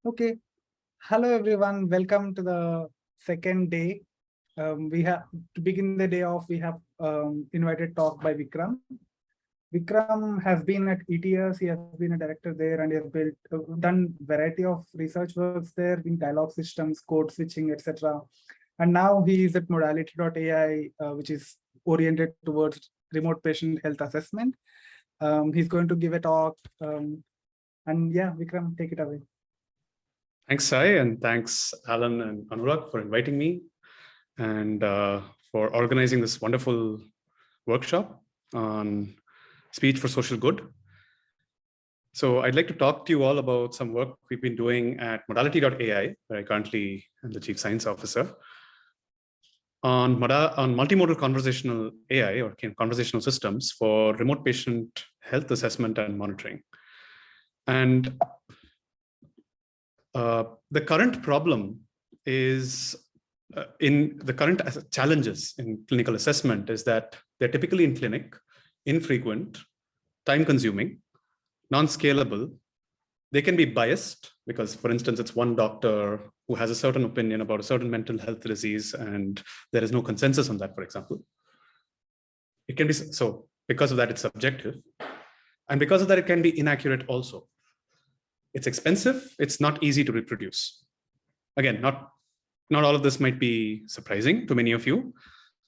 Okay. Hello, everyone. Welcome to the second day. We have to begin the day off. We have invited talk by Vikram. Vikram has been at ETS. He has been a director there, and he has done variety of research works there in dialogue systems, code switching, etc. And now he is at modality.ai, which is oriented towards remote patient health assessment. He's going to give a talk. And yeah, Vikram, take it away. Thanks, Sai, and thanks, Alan and Anurag, for inviting me and for organizing this wonderful workshop on speech for social good. So I'd like to talk to you all about some work we've been doing at modality.ai, where I currently am the Chief Science Officer, on multimodal conversational AI or conversational systems for remote patient health assessment and monitoring. And the current problem is in the current challenges in clinical assessment is that they're typically in clinic, infrequent, time-consuming, non-scalable. They can be biased because, for instance, it's one doctor who has a certain opinion about a certain mental health disease and there is no consensus on that, for example. It can be so because of that, it's subjective. And because of that, it can be inaccurate also. It's expensive. It's not easy to reproduce. Again, not all of this might be surprising to many of you,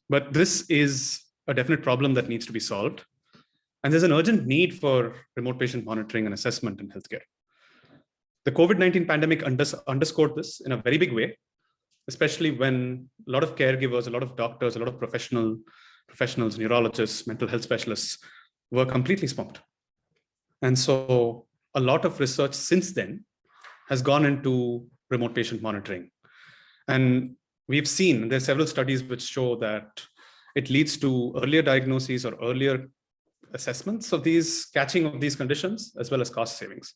but this is a definite problem that needs to be solved. And there's an urgent need for remote patient monitoring and assessment in healthcare. The COVID-19 pandemic underscored this in a very big way, especially when a lot of caregivers, a lot of doctors, a lot of professionals, neurologists, mental health specialists were completely swamped. And so a lot of research since then has gone into remote patient monitoring. And we've seen there are several studies which show that it leads to earlier diagnoses or earlier assessments of these catching of these conditions, as well as cost savings.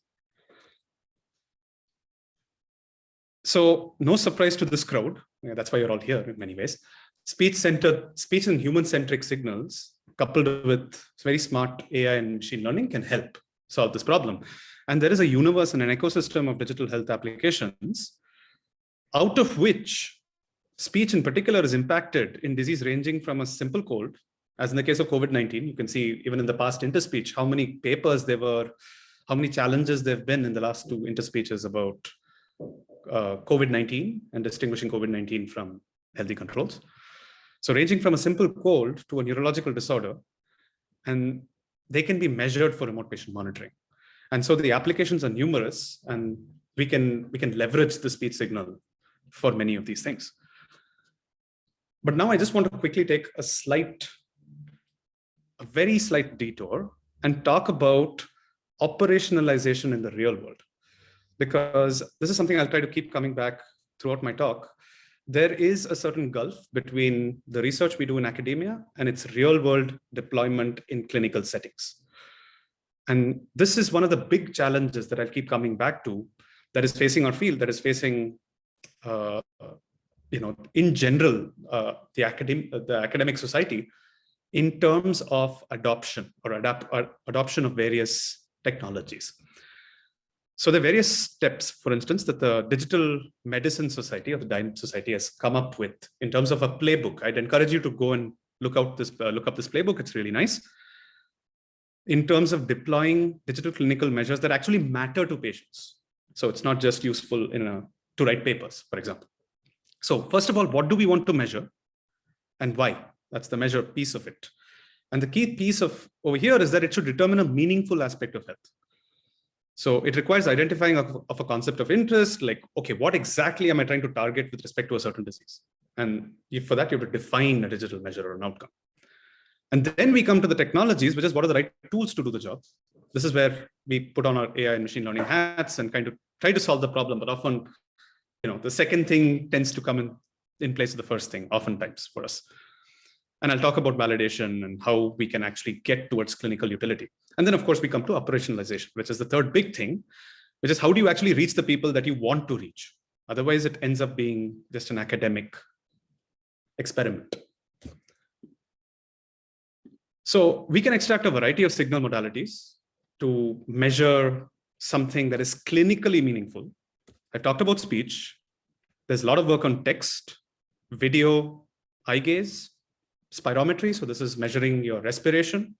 So no surprise to this crowd. That's why you're all here in many ways. Speech and human-centric signals coupled with very smart AI and machine learning can help solve this problem. And there is a universe and an ecosystem of digital health applications, out of which speech in particular is impacted in disease ranging from a simple cold, as in the case of COVID-19. You can see even in the past interspeech, how many papers there were, how many challenges there have been in the last two interspeeches about COVID-19 and distinguishing COVID-19 from healthy controls. So ranging from a simple cold to a neurological disorder, and they can be measured for remote patient monitoring. And so the applications are numerous, and we can leverage the speech signal for many of these things. But now I just want to quickly take a very slight detour and talk about operationalization in the real world, because this is something I'll try to keep coming back throughout my talk. There is a certain gulf between the research we do in academia and its real world deployment in clinical settings. And this is one of the big challenges that I'll keep coming back to, that is facing our field, that is facing, in general, the academic society in terms of adoption or adoption of various technologies. So there are various steps, for instance, that the Digital Medicine Society or the DIME Society has come up with in terms of a playbook. I'd encourage you to go and look up this playbook. It's really nice. In terms of deploying digital clinical measures that actually matter to patients. So it's not just useful to write papers, for example. So first of all, what do we want to measure and why? That's the measure piece of it. And the key piece over here is that it should determine a meaningful aspect of health. So it requires identifying of a concept of interest, like, okay, what exactly am I trying to target with respect to a certain disease? And for that, you have to define a digital measure or an outcome. And then we come to the technologies, which is what are the right tools to do the job. This is where we put on our AI and machine learning hats and kind of try to solve the problem. But often, the second thing tends to come in place of the first thing, oftentimes for us. And I'll talk about validation and how we can actually get towards clinical utility. And then, of course, we come to operationalization, which is the third big thing, which is how do you actually reach the people that you want to reach? Otherwise, it ends up being just an academic experiment. So we can extract a variety of signal modalities to measure something that is clinically meaningful. I've talked about speech. There's a lot of work on text, video, eye gaze, spirometry. So this is measuring your respiration.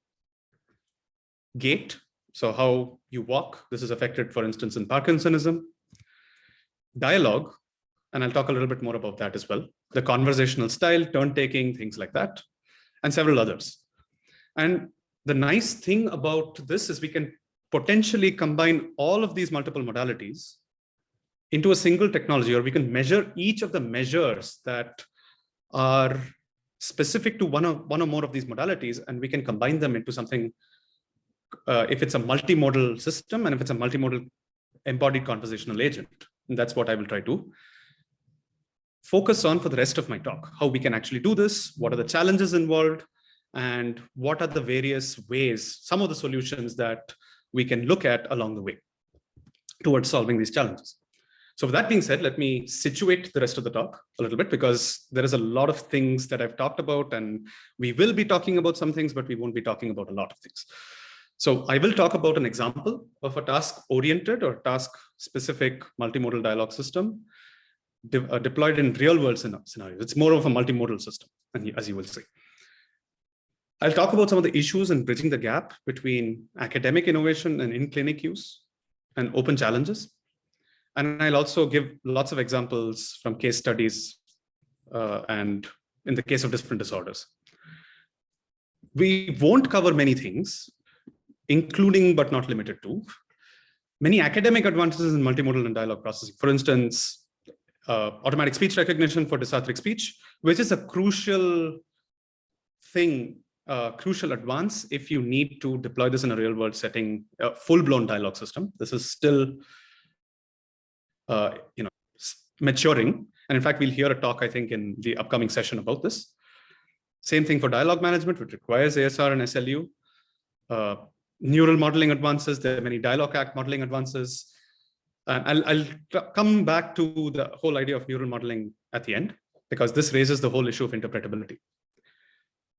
Gait, so how you walk. This is affected, for instance, in Parkinsonism. Dialog, and I'll talk a little bit more about that as well. The conversational style, turn-taking, things like that, and several others. And the nice thing about this is we can potentially combine all of these multiple modalities into a single technology, or we can measure each of the measures that are specific to one or more of these modalities, and we can combine them into something, if it's a multimodal system and if it's a multimodal embodied conversational agent. And that's what I will try to focus on for the rest of my talk, how we can actually do this, what are the challenges involved, and what are the various ways, some of the solutions that we can look at along the way towards solving these challenges. So with that being said, let me situate the rest of the talk a little bit, because there is a lot of things that I've talked about, and we will be talking about some things, but we won't be talking about a lot of things. So I will talk about an example of a task-oriented or task-specific multimodal dialogue system deployed in real-world scenarios. It's more of a multimodal system, as you will see. I'll talk about some of the issues in bridging the gap between academic innovation and in-clinic use and open challenges. And I'll also give lots of examples from case studies and in the case of different disorders. We won't cover many things, including but not limited to many academic advantages in multimodal and dialogue processing. For instance, automatic speech recognition for dysarthric speech, which is a crucial thing, crucial advance if you need to deploy this in a real world setting, a full-blown dialogue system. This is still maturing. And in fact, we'll hear a talk, I think, in the upcoming session about this. Same thing for dialogue management, which requires ASR and SLU. Neural modeling advances, there are many dialogue act modeling advances. I'll come back to the whole idea of neural modeling at the end, because this raises the whole issue of interpretability.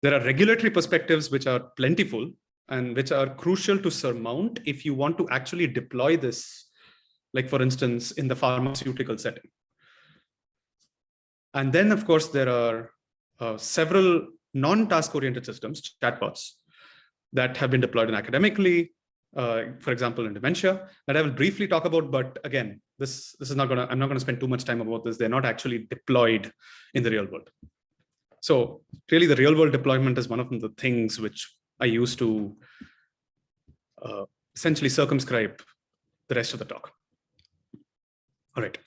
There are regulatory perspectives which are plentiful and which are crucial to surmount if you want to actually deploy this, like for instance, in the pharmaceutical setting. And then, of course, there are several non-task-oriented systems, chatbots, that have been deployed academically, for example, in dementia, that I will briefly talk about. But again, this is not gonna, I'm not gonna spend too much time about this. They're not actually deployed in the real world. So really the real world deployment is one of the things which I use to essentially circumscribe the rest of the talk. All right.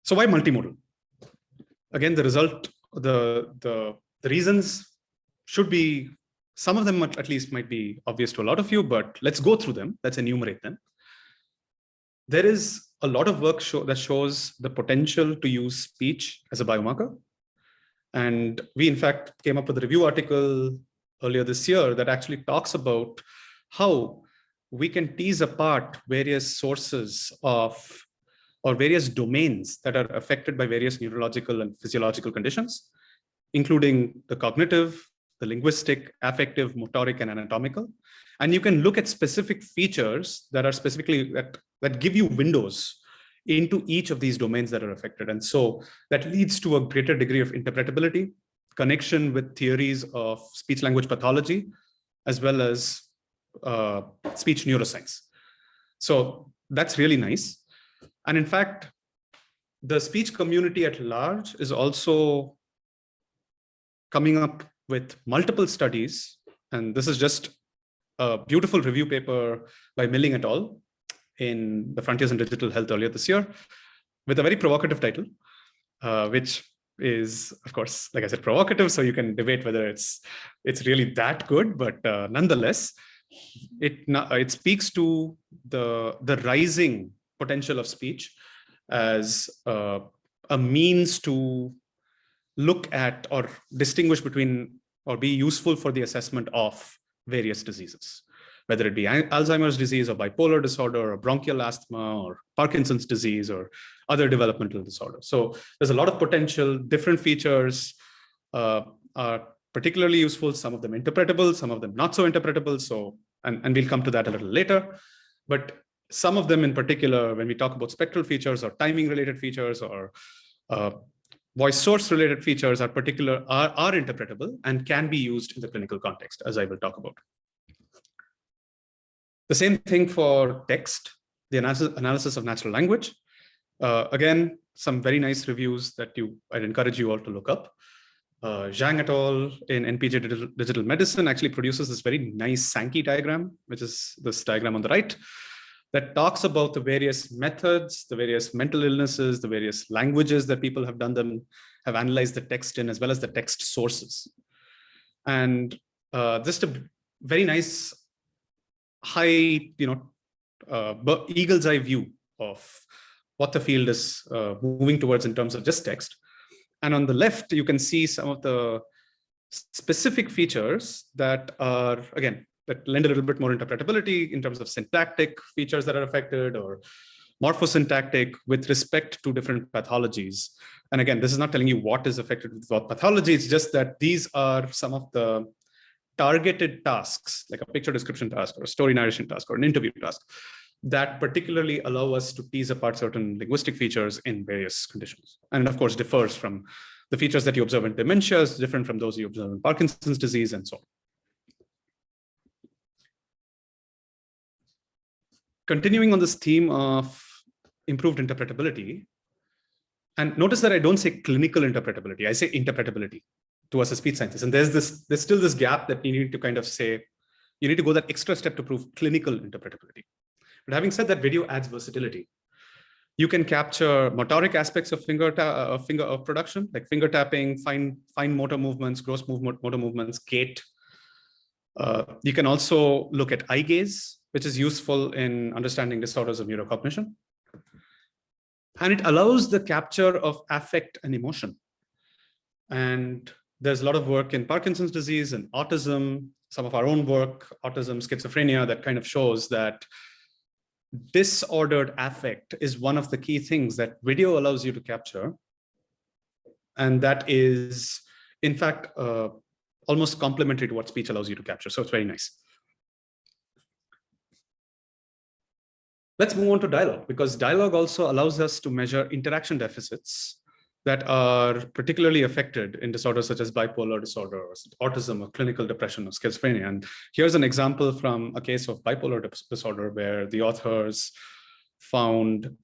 So why multimodal? Again, the result, the reasons should be, some of them at least might be obvious to a lot of you, but let's go through them. Let's enumerate them. There is a lot of work that shows the potential to use speech as a biomarker. And we, in fact, came up with a review article earlier this year that actually talks about how we can tease apart various sources of, or various domains that are affected by various neurological and physiological conditions, including the cognitive, the linguistic, affective, motoric, and anatomical. And you can look at specific features that are specifically, that give you windows into each of these domains that are affected. And so that leads to a greater degree of interpretability, connection with theories of speech language pathology, as well as speech neuroscience. So that's really nice. And in fact, the speech community at large is also coming up with multiple studies. And this is just a beautiful review paper by Milling et al. In the Frontiers in Digital Health earlier this year, with a very provocative title, which is, of course, like I said, provocative. So you can debate whether it's really that good, but nonetheless, it speaks to the rising potential of speech as a means to look at or distinguish between or be useful for the assessment of various diseases, whether it be Alzheimer's disease or bipolar disorder or bronchial asthma or Parkinson's disease or other developmental disorders. So there's a lot of potential. Different features are particularly useful, some of them interpretable, some of them not so interpretable. So, and we'll come to that a little later. But some of them in particular, when we talk about spectral features or timing related features or voice source related features are interpretable and can be used in the clinical context, as I will talk about. The same thing for text, the analysis of natural language. Again, some very nice reviews that I'd encourage you all to look up. Zhang et al. In NPJ Digital Medicine actually produces this very nice Sankey diagram, which is this diagram on the right, that talks about the various methods, the various mental illnesses, the various languages that people have analyzed the text in, as well as the text sources. And just a very nice high, eagle's eye view of what the field is moving towards in terms of just text. And on the left, you can see some of the specific features that are, again, that lend a little bit more interpretability in terms of syntactic features that are affected or morphosyntactic with respect to different pathologies. And again, this is not telling you what is affected with what pathology. It's just that these are some of the targeted tasks, like a picture description task or a story narration task or an interview task, that particularly allow us to tease apart certain linguistic features in various conditions. And of course, differs from the features that you observe in dementia, is different from those you observe in Parkinson's disease and so on. Continuing on this theme of improved interpretability, and notice that I don't say clinical interpretability, I say interpretability to us as speech scientists. And there's still this gap that you need to kind of say, you need to go that extra step to prove clinical interpretability. But having said that, video adds versatility. You can capture motoric aspects of finger production, like finger tapping, fine motor movements, gross motor movements, gait. You can also look at eye gaze, which is useful in understanding disorders of neurocognition. And it allows the capture of affect and emotion. And there's a lot of work in Parkinson's disease and autism, some of our own work, autism, schizophrenia, that kind of shows that disordered affect is one of the key things that video allows you to capture. And that is, in fact, almost complementary to what speech allows you to capture. So it's very nice. Let's move on to dialogue, because dialogue also allows us to measure interaction deficits that are particularly affected in disorders such as bipolar disorder, or autism, or clinical depression, or schizophrenia. And here's an example from a case of bipolar disorder where the authors found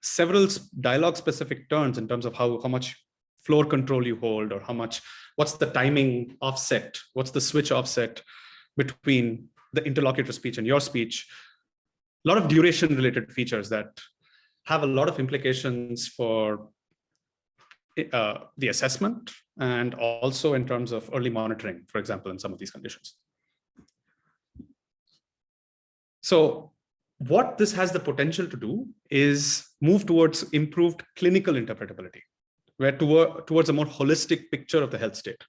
several dialogue-specific turns in terms of how much floor control you hold, or what's the timing offset, what's the switch offset between the interlocutor speech and your speech. A lot of duration-related features that have a lot of implications for the assessment, and also in terms of early monitoring, for example, in some of these conditions. So what this has the potential to do is move towards improved clinical interpretability, where towards a more holistic picture of the health state.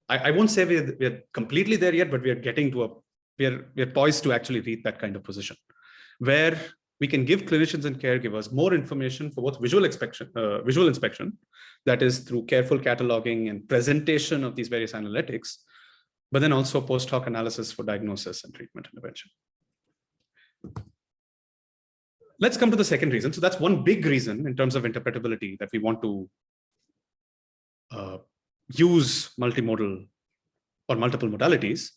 I won't say we're completely there yet, but we are getting to we're poised to actually reach that kind of position, where we can give clinicians and caregivers more information for both visual inspection, that is through careful cataloging and presentation of these various analytics, but then also post hoc analysis for diagnosis and treatment intervention. Let's come to the second reason. So that's one big reason in terms of interpretability that we want to use multimodal or multiple modalities.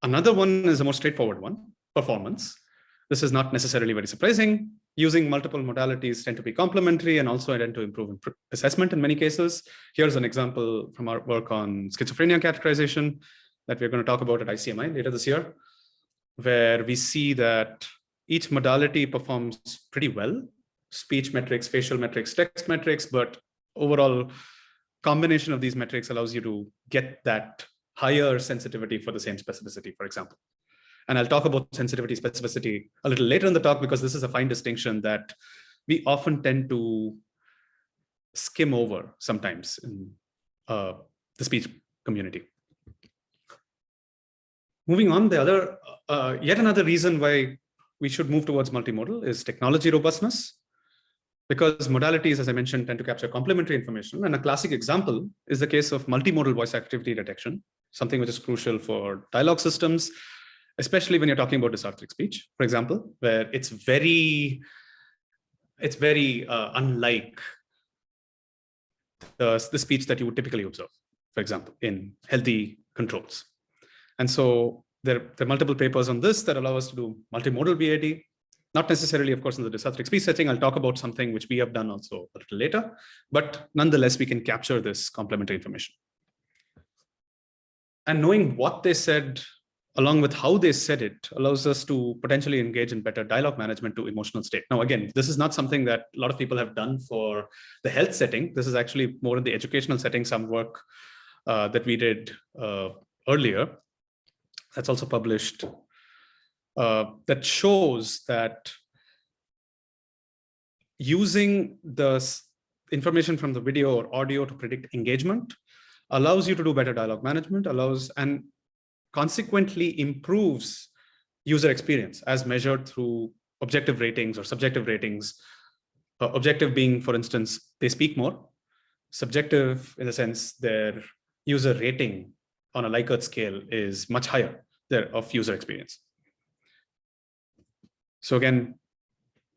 Another one is a more straightforward one, performance. This is not necessarily very surprising. Using multiple modalities tend to be complementary and also tend to improve assessment in many cases. Here's an example from our work on schizophrenia categorization that we're going to talk about at ICMI later this year, where we see that each modality performs pretty well: speech metrics, facial metrics, text metrics, but overall combination of these metrics allows you to get that higher sensitivity for the same specificity, for example. And I'll talk about sensitivity, specificity a little later in the talk, because this is a fine distinction that we often tend to skim over sometimes in the speech community. Moving on, yet another reason why we should move towards multimodal is technology robustness, because modalities, as I mentioned, tend to capture complementary information. And a classic example is the case of multimodal voice activity detection, something which is crucial for dialogue systems. especially when you're talking about dysarthric speech, for example, where it's very unlike the speech that you would typically observe, for example, in healthy controls. And so there are multiple papers on this that allow us to do multimodal VAD, not necessarily, of course, in the dysarthric speech setting. I'll talk about something which we have done also a little later, but nonetheless, we can capture this complementary information. And knowing what they said, along with how they said it, allows us to potentially engage in better dialogue management to emotional state. Now, again, this is not something that a lot of people have done for the health setting. This is actually more in the educational setting, some work that we did earlier. That's also published, that shows that using the information from the video or audio to predict engagement allows you to do better dialogue management, and consequently improves user experience as measured through objective ratings or subjective ratings. Objective being, for instance, they speak more. Subjective, in the sense, their user rating on a Likert scale is much higher there of user experience. So again,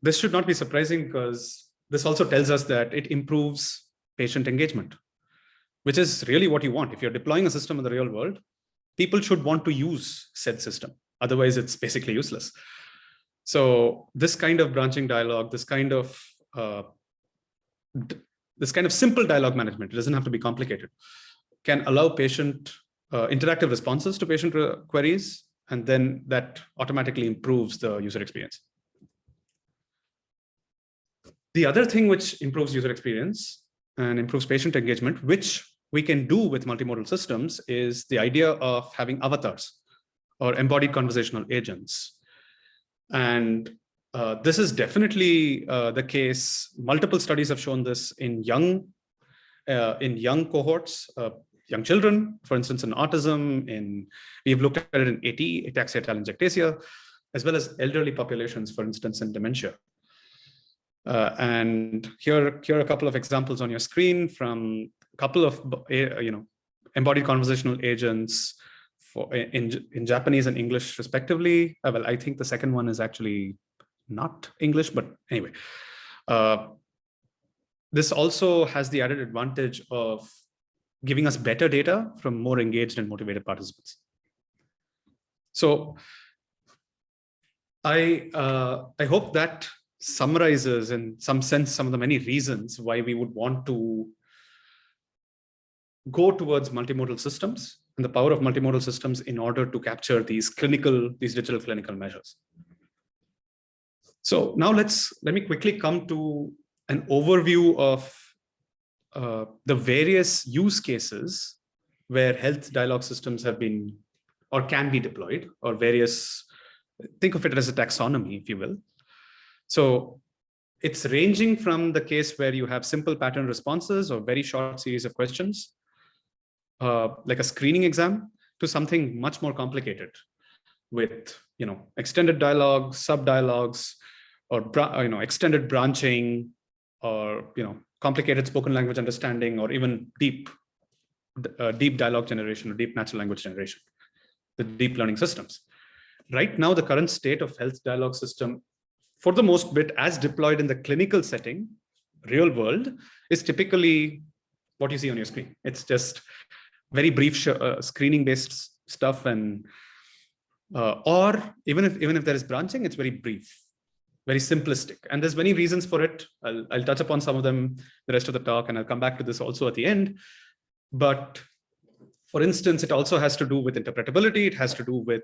this should not be surprising, because this also tells us that it improves patient engagement, which is really what you want. If you're deploying a system in the real world, people should want to use said system. Otherwise, it's basically useless. So this kind of branching dialogue, this kind of simple dialogue management, it doesn't have to be complicated, can allow patient interactive responses to patient queries, and then that automatically improves the user experience. The other thing which improves user experience and improves patient engagement, which we can do with multimodal systems, is the idea of having avatars or embodied conversational agents. And this is definitely the case. Multiple studies have shown this in young cohorts, young children, for instance, in autism. We've looked at it in AT, ataxia telangiectasia, as well as elderly populations, for instance, in dementia. And here are a couple of examples on your screen from a couple of embodied conversational agents in Japanese and English respectively. Well, I think the second one is actually not English, but anyway. This also has the added advantage of giving us better data from more engaged and motivated participants. So I hope that summarizes in some sense some of the many reasons why we would want to go towards multimodal systems and the power of multimodal systems in order to capture these digital clinical measures. So now let me quickly come to an overview of the various use cases where health dialogue systems have been or can be deployed, or various, think of it as a taxonomy, if you will. So it's ranging from the case where you have simple pattern responses or very short series of questions, like a screening exam, to something much more complicated with extended dialogue, sub-dialogues, or extended branching, or complicated spoken language understanding, or even deep dialogue generation or deep natural language generation, the deep learning systems. Right now, the current state of health dialogue system, for the most bit, as deployed in the clinical setting, real world, is typically what you see on your screen. It's just very brief screening-based stuff, and or even if there is branching, it's very brief, very simplistic. And there's many reasons for it. I'll touch upon some of them the rest of the talk, and I'll come back to this also at the end. But for instance, it also has to do with interpretability. It has to do with,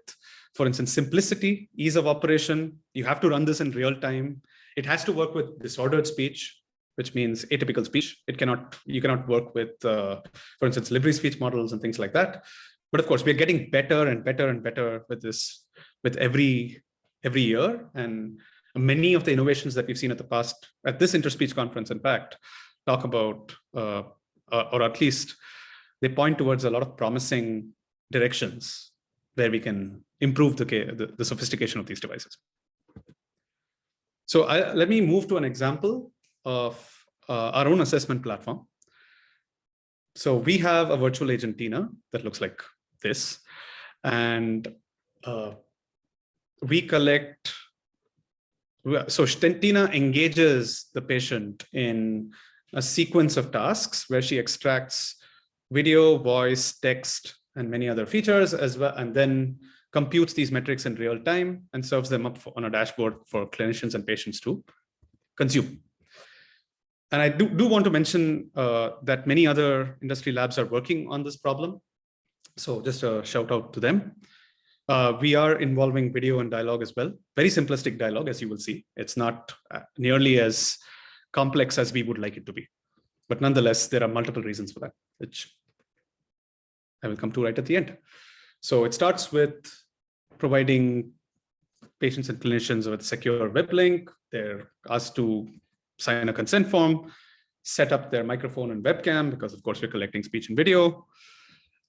for instance, simplicity, ease of operation. You have to run this in real time. It has to work with disordered speech, which means atypical speech. You cannot work with, for instance, library speech models and things like that. But of course, we're getting better and better and better with this, with every year. And many of the innovations that we've seen at this interspeech conference, in fact, talk about, or at least they point towards a lot of promising directions where we can improve the sophistication of these devices. So let me move to an example of our own assessment platform. So we have a virtual agent, Tina, that looks like this. And we collect, so Stentina engages the patient in a sequence of tasks where she extracts video, voice, text, and many other features as well, and then computes these metrics in real time and serves them up on a dashboard for clinicians and patients to consume. And I do want to mention that many other industry labs are working on this problem. So just a shout out to them. We are involving video and dialogue as well. Very simplistic dialogue, as you will see. It's not nearly as complex as we would like it to be. But nonetheless, there are multiple reasons for that, which I will come to right at the end. So it starts with providing patients and clinicians with secure web link. They're asked to sign a consent form, set up their microphone and webcam, because of course we're collecting speech and video.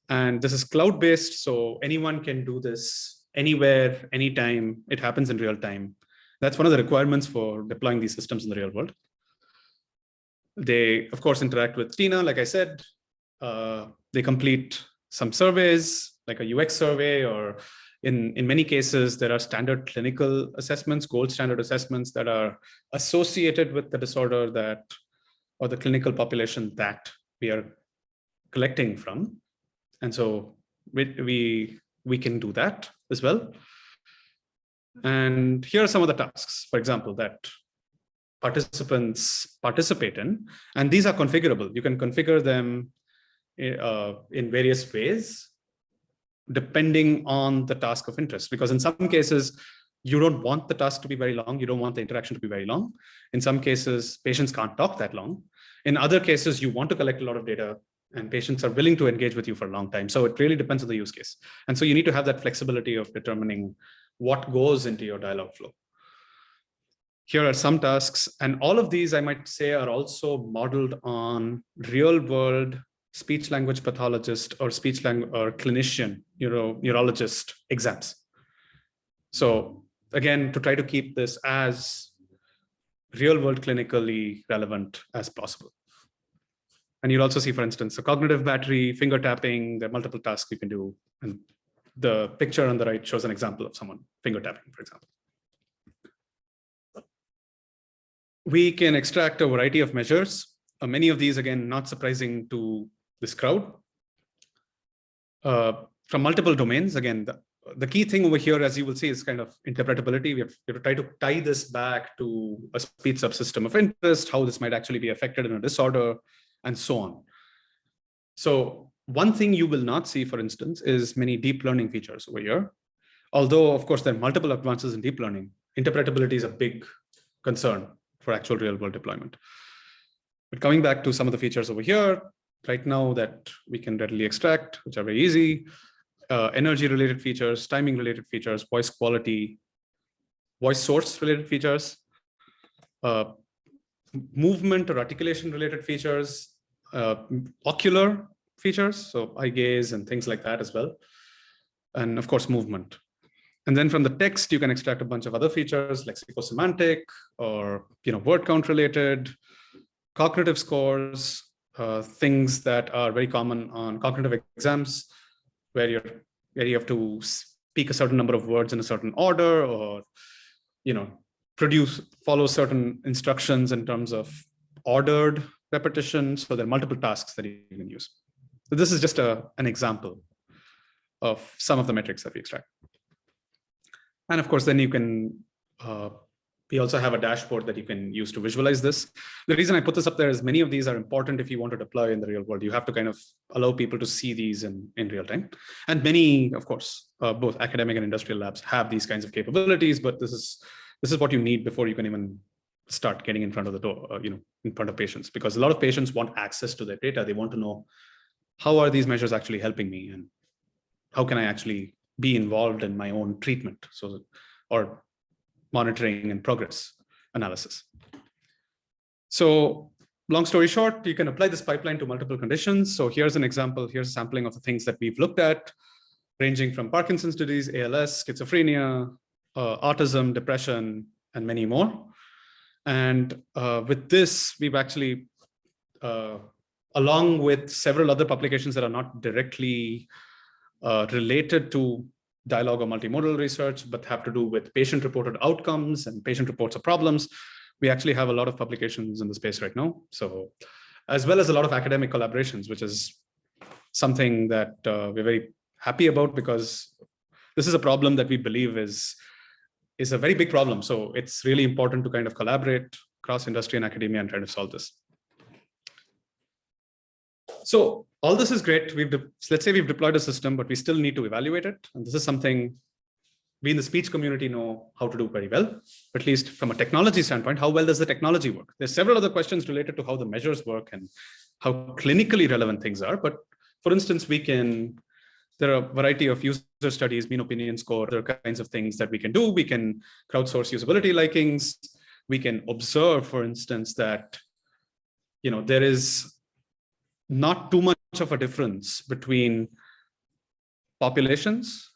And this is cloud-based, so anyone can do this anywhere, anytime. It happens in real time. That's one of the requirements for deploying these systems in the real world. They, of course, interact with Tina, like I said. They complete some surveys, like a UX survey, or in many cases, there are standard clinical assessments, gold standard assessments that are associated with the disorder that, or the clinical population that we are collecting from. And so we can do that as well. And here are some of the tasks, for example, that participants participate in. And these are configurable. You can configure them in various ways, depending on the task of interest. Because in some cases, you don't want the task to be very long. You don't want the interaction to be very long. In some cases, patients can't talk that long. In other cases, you want to collect a lot of data, and patients are willing to engage with you for a long time. So it really depends on the use case. And so you need to have that flexibility of determining what goes into your dialogue flow. Here are some tasks, and all of these, I might say, are also modeled on real world speech language pathologist or speech language or clinician, neurologist exams. So again, to try to keep this as real world clinically relevant as possible. And you'll also see, for instance, a cognitive battery, finger tapping, there are multiple tasks you can do. And the picture on the right shows an example of someone finger tapping, for example. We can extract a variety of measures. Many of these, again, not surprising to this crowd. From multiple domains. Again, the key thing over here, as you will see, is kind of interpretability. We have to try to tie this back to a speech subsystem of interest, how this might actually be affected in a disorder, and so on. So one thing you will not see, for instance, is many deep learning features over here. Although, of course, there are multiple advances in deep learning, interpretability is a big concern for actual real world deployment. But coming back to some of the features over here, right now that we can readily extract, which are very easy, energy related features, timing related features, voice quality, voice source related features, movement or articulation related features, ocular features, so eye gaze and things like that as well. And of course, movement. And then from the text, you can extract a bunch of other features like lexicosemantic or word count related, cognitive scores, things that are very common on cognitive exams, where you have to speak a certain number of words in a certain order, or follow certain instructions in terms of ordered repetition. So there are multiple tasks that you can use. So this is just an example of some of the metrics that we extract. And of course, then you can, we also have a dashboard that you can use to visualize this. The reason I put this up there is many of these are important if you want to deploy in the real world. You have to kind of allow people to see these in real time. And many, of course, both academic and industrial labs have these kinds of capabilities, but this is what you need before you can even start getting in front of the door, in front of patients, because a lot of patients want access to their data. They want to know, how are these measures actually helping me, and how can I actually be involved in my own treatment, or monitoring and progress analysis. So long story short, you can apply this pipeline to multiple conditions. So here's an example. Here's a sampling of the things that we've looked at, ranging from Parkinson's disease, ALS, schizophrenia, autism, depression, and many more. And with this, we've actually, along with several other publications that are not directly related to dialogue or multimodal research, but have to do with patient-reported outcomes and patient reports of problems. We actually have a lot of publications in the space right now. So, as well as a lot of academic collaborations, which is something that we're very happy about, because this is a problem that we believe is a very big problem. So it's really important to kind of collaborate across industry and academia and try to solve this. So all this is great. Let's say we've deployed a system, but we still need to evaluate it. And this is something we in the speech community know how to do very well, at least from a technology standpoint. How well does the technology work? There's several other questions related to how the measures work and how clinically relevant things are. But for instance, there are a variety of user studies, mean opinion score, other kinds of things that we can do. We can crowdsource usability likings. We can observe, for instance, that there is not too much of a difference between populations,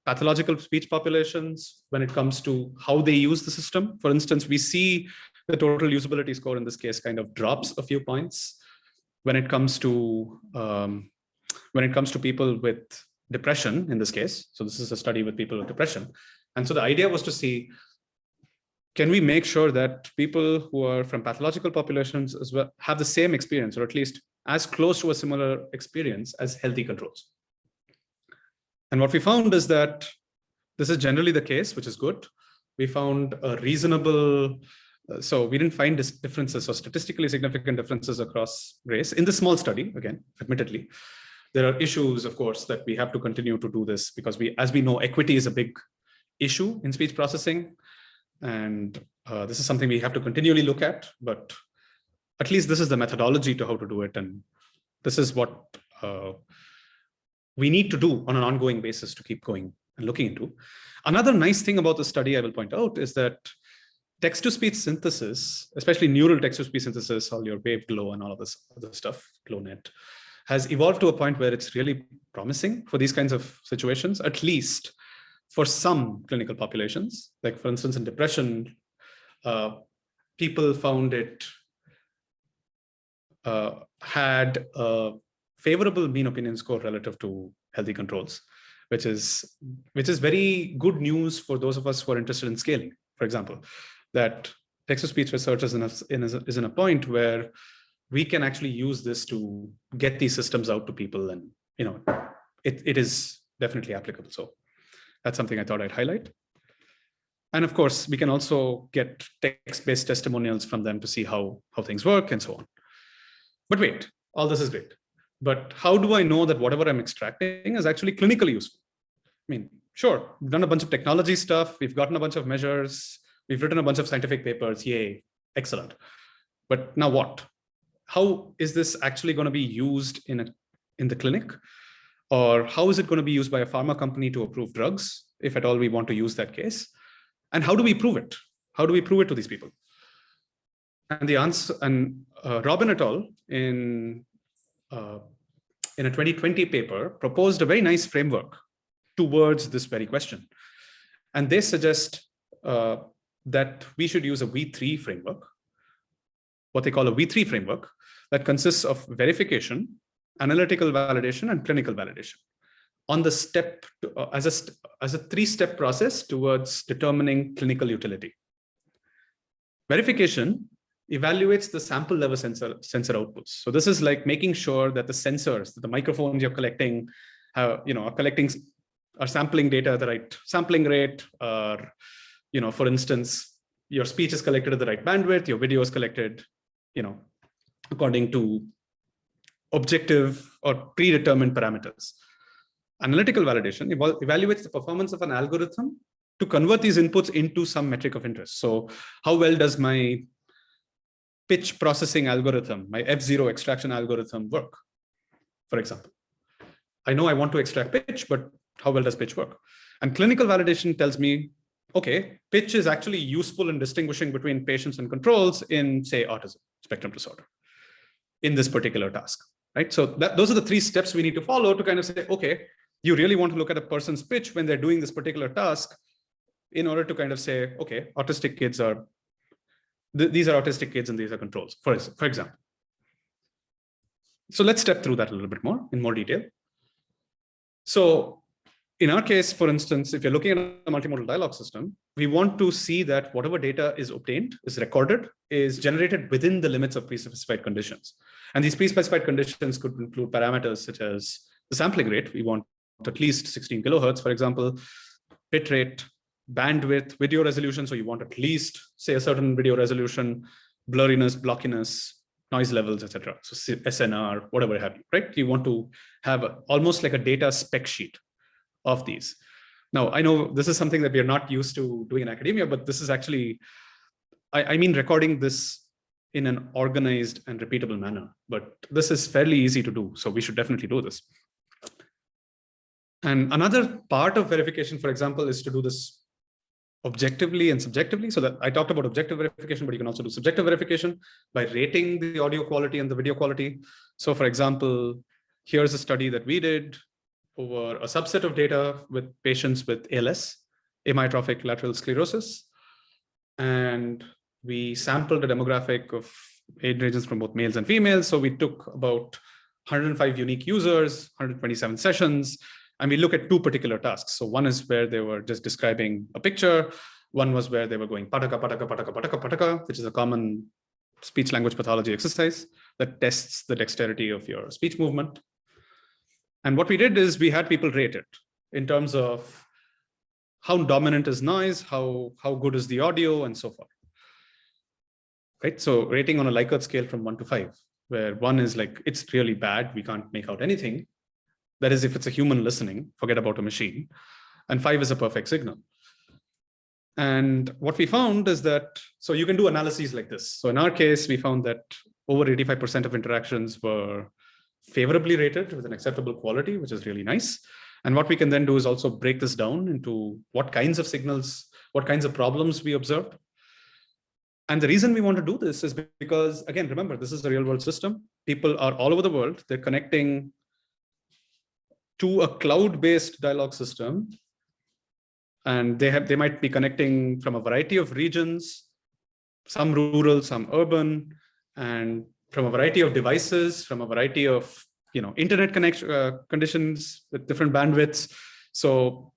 pathological speech populations, when it comes to how they use the system. For instance, we see the total usability score in this case kind of drops a few points when it comes to people with depression in this case. So this is a study with people with depression. And so the idea was to see, can we make sure that people who are from pathological populations as well have the same experience, or at least as close to a similar experience as healthy controls? And what we found is that this is generally the case, which is good. We found a reasonable, so we didn't find differences or statistically significant differences across race in the small study. Again, admittedly, there are issues, of course, that we have to continue to do this, because as we know, equity is a big issue in speech processing. And this is something we have to continually look at, but at least this is the methodology to how to do it. And this is what we need to do on an ongoing basis to keep going and looking into. Another nice thing about the study I will point out is that text-to-speech synthesis, especially neural text-to-speech synthesis, all your wave glow and all of this other stuff, GlowNet, has evolved to a point where it's really promising for these kinds of situations, at least for some clinical populations. Like for instance, in depression, people found it had a favorable mean opinion score relative to healthy controls, which is very good news for those of us who are interested in scaling. For example, that text-to-speech research is in a point where we can actually use this to get these systems out to people, and it is definitely applicable. So that's something I thought I'd highlight. And of course, we can also get text-based testimonials from them to see how things work and so on. But wait, all this is great. But how do I know that whatever I'm extracting is actually clinically useful? I mean, sure, we've done a bunch of technology stuff. We've gotten a bunch of measures. We've written a bunch of scientific papers. Yay, excellent. But now what? How is this actually going to be used in the clinic? Or how is it going to be used by a pharma company to approve drugs, if at all we want to use that case? And how do we prove it? How do we prove it to these people? And the answer, and Robin et al. In a 2020 paper proposed a very nice framework towards this very question. And they suggest that we should use a V3 framework, what they call a V3 framework, that consists of verification, analytical validation, and clinical validation on the step as a three-step process towards determining clinical utility. Verification evaluates the sample level sensor outputs. So this is like making sure that the sensors, that the microphones you're collecting, are sampling data at the right sampling rate, or for instance, your speech is collected at the right bandwidth, your video is collected, according to objective or predetermined parameters. Analytical validation evaluates the performance of an algorithm to convert these inputs into some metric of interest. So how well does my pitch processing algorithm, my F0 extraction algorithm work, for example? I know I want to extract pitch, but how well does pitch work? And clinical validation tells me, okay, pitch is actually useful in distinguishing between patients and controls in, say, autism spectrum disorder in this particular task, right? So those are the three steps we need to follow to kind of say, okay, you really want to look at a person's pitch when they're doing this particular task in order to kind of say, okay, autistic kids are, these are autistic kids and these are controls, for example. So let's step through that a little bit more in more detail. So in our case, for instance, if you're looking at a multimodal dialogue system, we want to see that whatever data is obtained, is recorded, is generated within the limits of pre-specified conditions. And these pre-specified conditions could include parameters such as the sampling rate. We want at least 16 kilohertz, for example, bit rate, bandwidth, video resolution. So you want at least, say, a certain video resolution, blurriness, blockiness, noise levels, etc. So SNR, whatever have you, right? You want to have almost like a data spec sheet of these. Now, I know this is something that we are not used to doing in academia, but this is actually, I mean, recording this in an organized and repeatable manner. But this is fairly easy to do, so we should definitely do this. And another part of verification, for example, is to do this objectively and subjectively. So that I talked about objective verification, but you can also do subjective verification by rating the audio quality and the video quality. So for example, here's a study that we did over a subset of data with patients with ALS, amyotrophic lateral sclerosis. And we sampled a demographic of age ranges from both males and females. So we took about 105 unique users, 127 sessions, and we look at two particular tasks. So one is where they were just describing a picture. One was where they were going pataka, pataka, pataka, pataka, pataka, which is a common speech language pathology exercise that tests the dexterity of your speech movement. And what we did is we had people rate it in terms of how dominant is noise, how good is the audio, and so forth. Right? So rating on a Likert scale from 1 to 5, where 1 is like, it's really bad, we can't make out anything. That is if it's a human listening, forget about a machine. And 5 is a perfect signal. And what we found is that, so you can do analyses like this. So in our case, we found that over 85% of interactions were favorably rated with an acceptable quality, which is really nice. And what we can then do is also break this down into what kinds of signals, what kinds of problems we observed. And the reason we want to do this is because, again, remember, this is a real world system. People are all over the world. They're connecting to a cloud-based dialogue system. And they might be connecting from a variety of regions, some rural, some urban, and from a variety of devices, from a variety of internet conditions with different bandwidths. So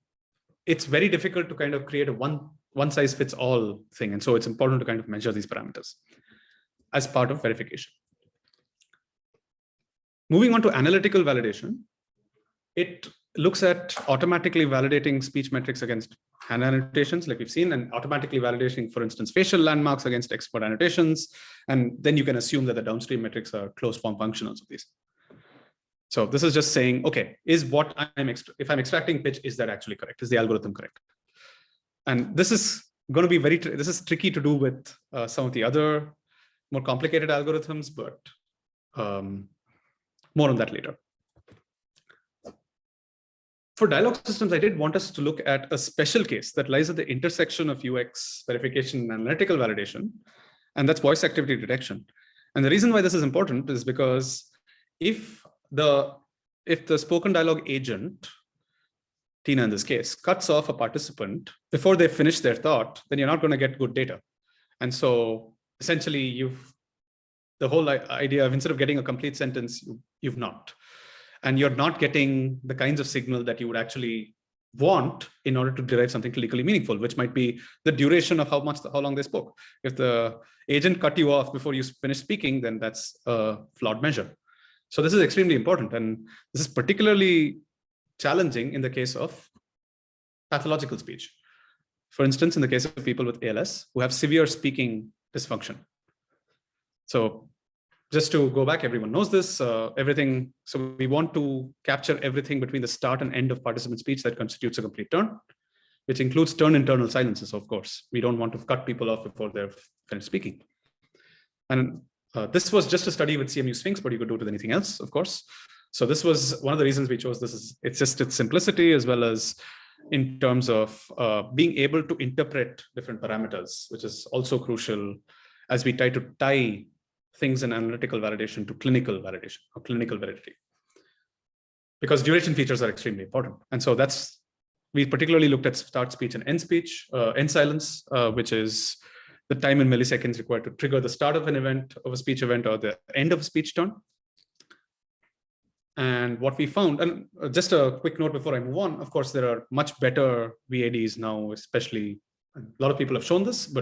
it's very difficult to kind of create a one size fits all thing. And so it's important to kind of measure these parameters as part of verification. Moving on to analytical validation, it looks at automatically validating speech metrics against hand annotations, like we've seen, and automatically validating, for instance, facial landmarks against expert annotations. And then you can assume that the downstream metrics are closed form functionals of these. So this is just saying, okay, is what if I'm extracting pitch, is that actually correct? Is the algorithm correct? And this is going to be this is tricky to do with some of the other more complicated algorithms, but more on that later. For dialogue systems, I did want us to look at a special case that lies at the intersection of UX verification and analytical validation, and that's voice activity detection. And the reason why this is important is because if the spoken dialogue agent, Tina in this case, cuts off a participant before they finish their thought, then you're not going to get good data. And so essentially, the whole idea of instead of getting a complete sentence, you've not. And you're not getting the kinds of signal that you would actually want in order to derive something clinically meaningful, which might be the duration of how long they spoke. If the agent cut you off before you finish speaking, then that's a flawed measure. So this is extremely important. And this is particularly challenging in the case of pathological speech. For instance, in the case of people with ALS who have severe speaking dysfunction. So just to go back, everyone knows this, everything. So we want to capture everything between the start and end of participant speech that constitutes a complete turn, which includes turn internal silences, of course. We don't want to cut people off before they're finished speaking. And this was just a study with CMU Sphinx, but you could do it with anything else, of course. So this was one of the reasons we chose this. It's just its simplicity, as well as in terms of being able to interpret different parameters, which is also crucial as we try to tie things in analytical validation to clinical validation or clinical validity, because duration features are extremely important. And so we particularly looked at start speech and end speech, end silence, which is the time in milliseconds required to trigger the start of an event, of a speech event, or the end of a speech turn. And what we found, and just a quick note before I move on, of course, there are much better VADs now, especially a lot of people have shown this,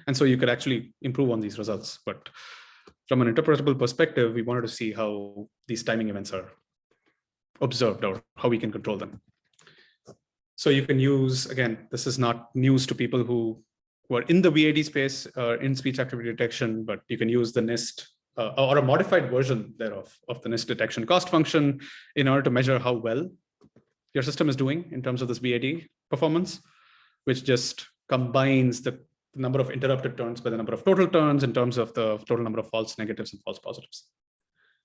and so you could actually improve on these results. But from an interpretable perspective, we wanted to see how these timing events are observed or how we can control them. So you can use, again, this is not news to people who are in the VAD space or in speech activity detection, but you can use the NIST or a modified version thereof of the NIST detection cost function in order to measure how well your system is doing in terms of this VAD performance, which just combines the number of interrupted turns by the number of total turns in terms of the total number of false negatives and false positives.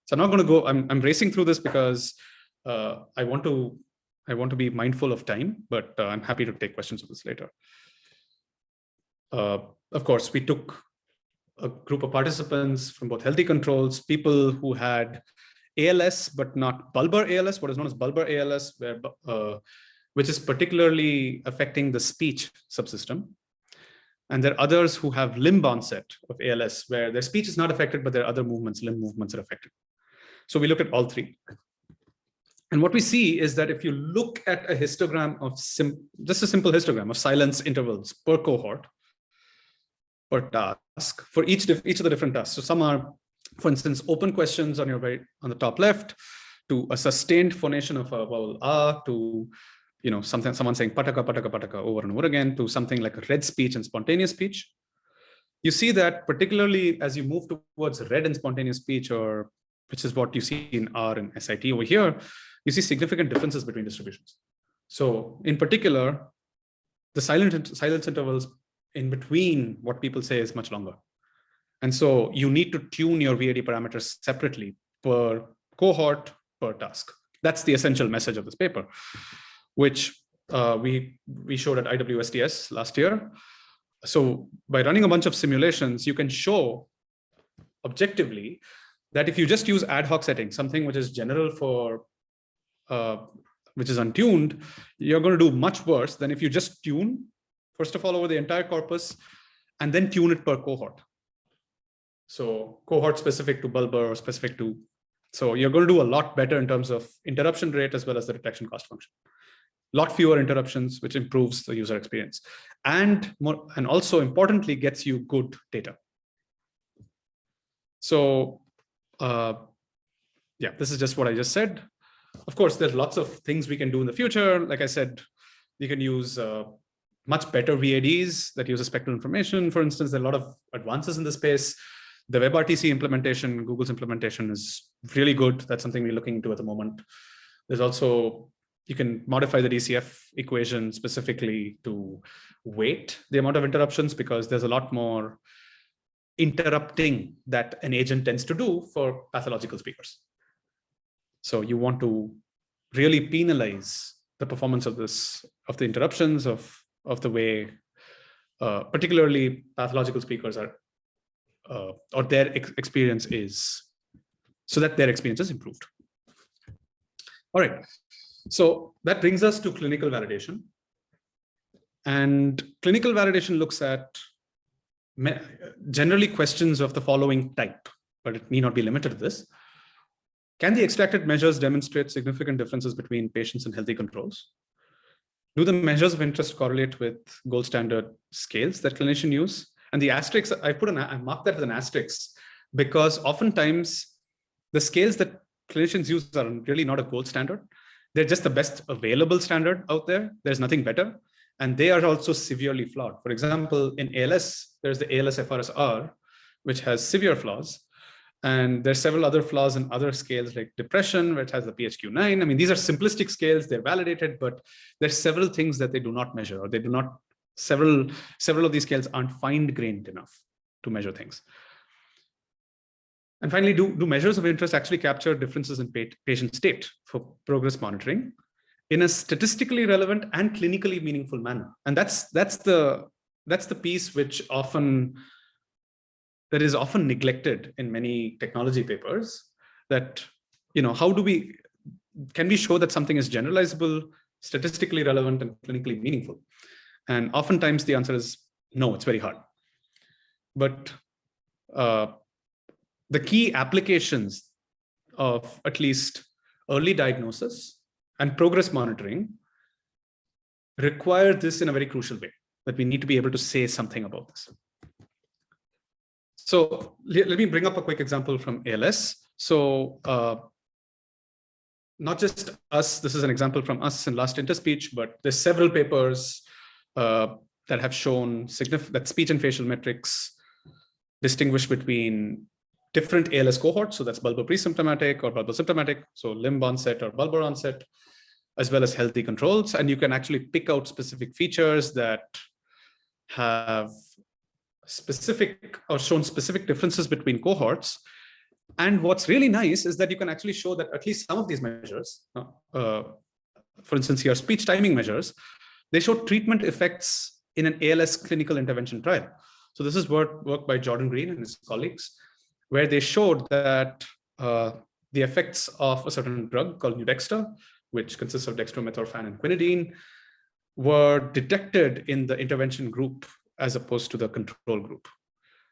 So I'm not going to go, I'm racing through this because I want to be mindful of time, but I'm happy to take questions of this later. Of course, we took a group of participants from both healthy controls, people who had ALS, but not bulbar ALS, what is known as bulbar ALS, which is particularly affecting the speech subsystem. And there are others who have limb onset of ALS, where their speech is not affected, but their other movements, limb movements are affected. So we look at all three. And what we see is that if you look at a histogram of just a simple histogram of silence intervals per cohort, per task, for each of the different tasks. So some are, for instance, open questions on the top left, to a sustained phonation of a vowel ah, to someone saying pataka pataka pataka over and over again, to something like a read speech and spontaneous speech. You see that particularly as you move towards read and spontaneous speech, or which is what you see in R and SIT over here, you see significant differences between distributions. So in particular, the silence intervals in between what people say is much longer. And so you need to tune your VAD parameters separately per cohort, per task. That's the essential message of this paper, which we showed at IWSTS last year. So by running a bunch of simulations, you can show objectively that if you just use ad hoc settings, something which is general for, which is untuned, you're going to do much worse than if you just tune, first of all, over the entire corpus, and then tune it per cohort. So cohort specific to bulbar or specific to, so you're going to do a lot better in terms of interruption rate as well as the detection cost function. A lot fewer interruptions, which improves the user experience. And also importantly, gets you good data. So yeah, this is just what I just said. Of course, there's lots of things we can do in the future. Like I said, you can use much better VADs that use spectral information. For instance, there are a lot of advances in the space. The WebRTC implementation, Google's implementation is really good. That's something we're looking into at the moment. There's also, you can modify the DCF equation specifically to weight the amount of interruptions, because there's a lot more interrupting that an agent tends to do for pathological speakers. So you want to really penalize the performance of the interruptions of the way, particularly pathological speakers are, or their experience is, so that their experience is improved. All right, so that brings us to clinical validation. And clinical validation looks at generally questions of the following type, but it need not be limited to this. Can the extracted measures demonstrate significant differences between patients and healthy controls? Do the measures of interest correlate with gold standard scales that clinicians use? And the asterisk, I marked that as an asterisk because oftentimes the scales that clinicians use are really not a gold standard. They're just the best available standard out there. There's nothing better. And they are also severely flawed. For example, in ALS, there's the ALS-FRS-R, which has severe flaws. And there's several other flaws in other scales like depression, which has the PHQ-9. I mean, these are simplistic scales, they're validated, but there's several things that they do not measure, or they do not, several of these scales aren't fine-grained enough to measure things. And finally, do measures of interest actually capture differences in patient state for progress monitoring in a statistically relevant and clinically meaningful manner? And that's the piece which that is often neglected in many technology papers, that, how can we show that something is generalizable, statistically relevant, and clinically meaningful? And oftentimes the answer is no, it's very hard. But the key applications of at least early diagnosis and progress monitoring require this in a very crucial way, that we need to be able to say something about this. So let me bring up a quick example from ALS. So not just us, this is an example from us in last interspeech, but there's several papers that have shown that speech and facial metrics distinguish between different ALS cohorts. So that's bulbar pre-symptomatic or bulbar symptomatic, so limb onset or bulbar onset, as well as healthy controls. And you can actually pick out specific features that have specific or shown specific differences between cohorts. And what's really nice is that you can actually show that at least some of these measures, for instance, your speech timing measures, they show treatment effects in an ALS clinical intervention trial. So this is work by Jordan Green and his colleagues, where they showed that the effects of a certain drug called Nudexta, which consists of dextromethorphan and quinidine, were detected in the intervention group as opposed to the control group.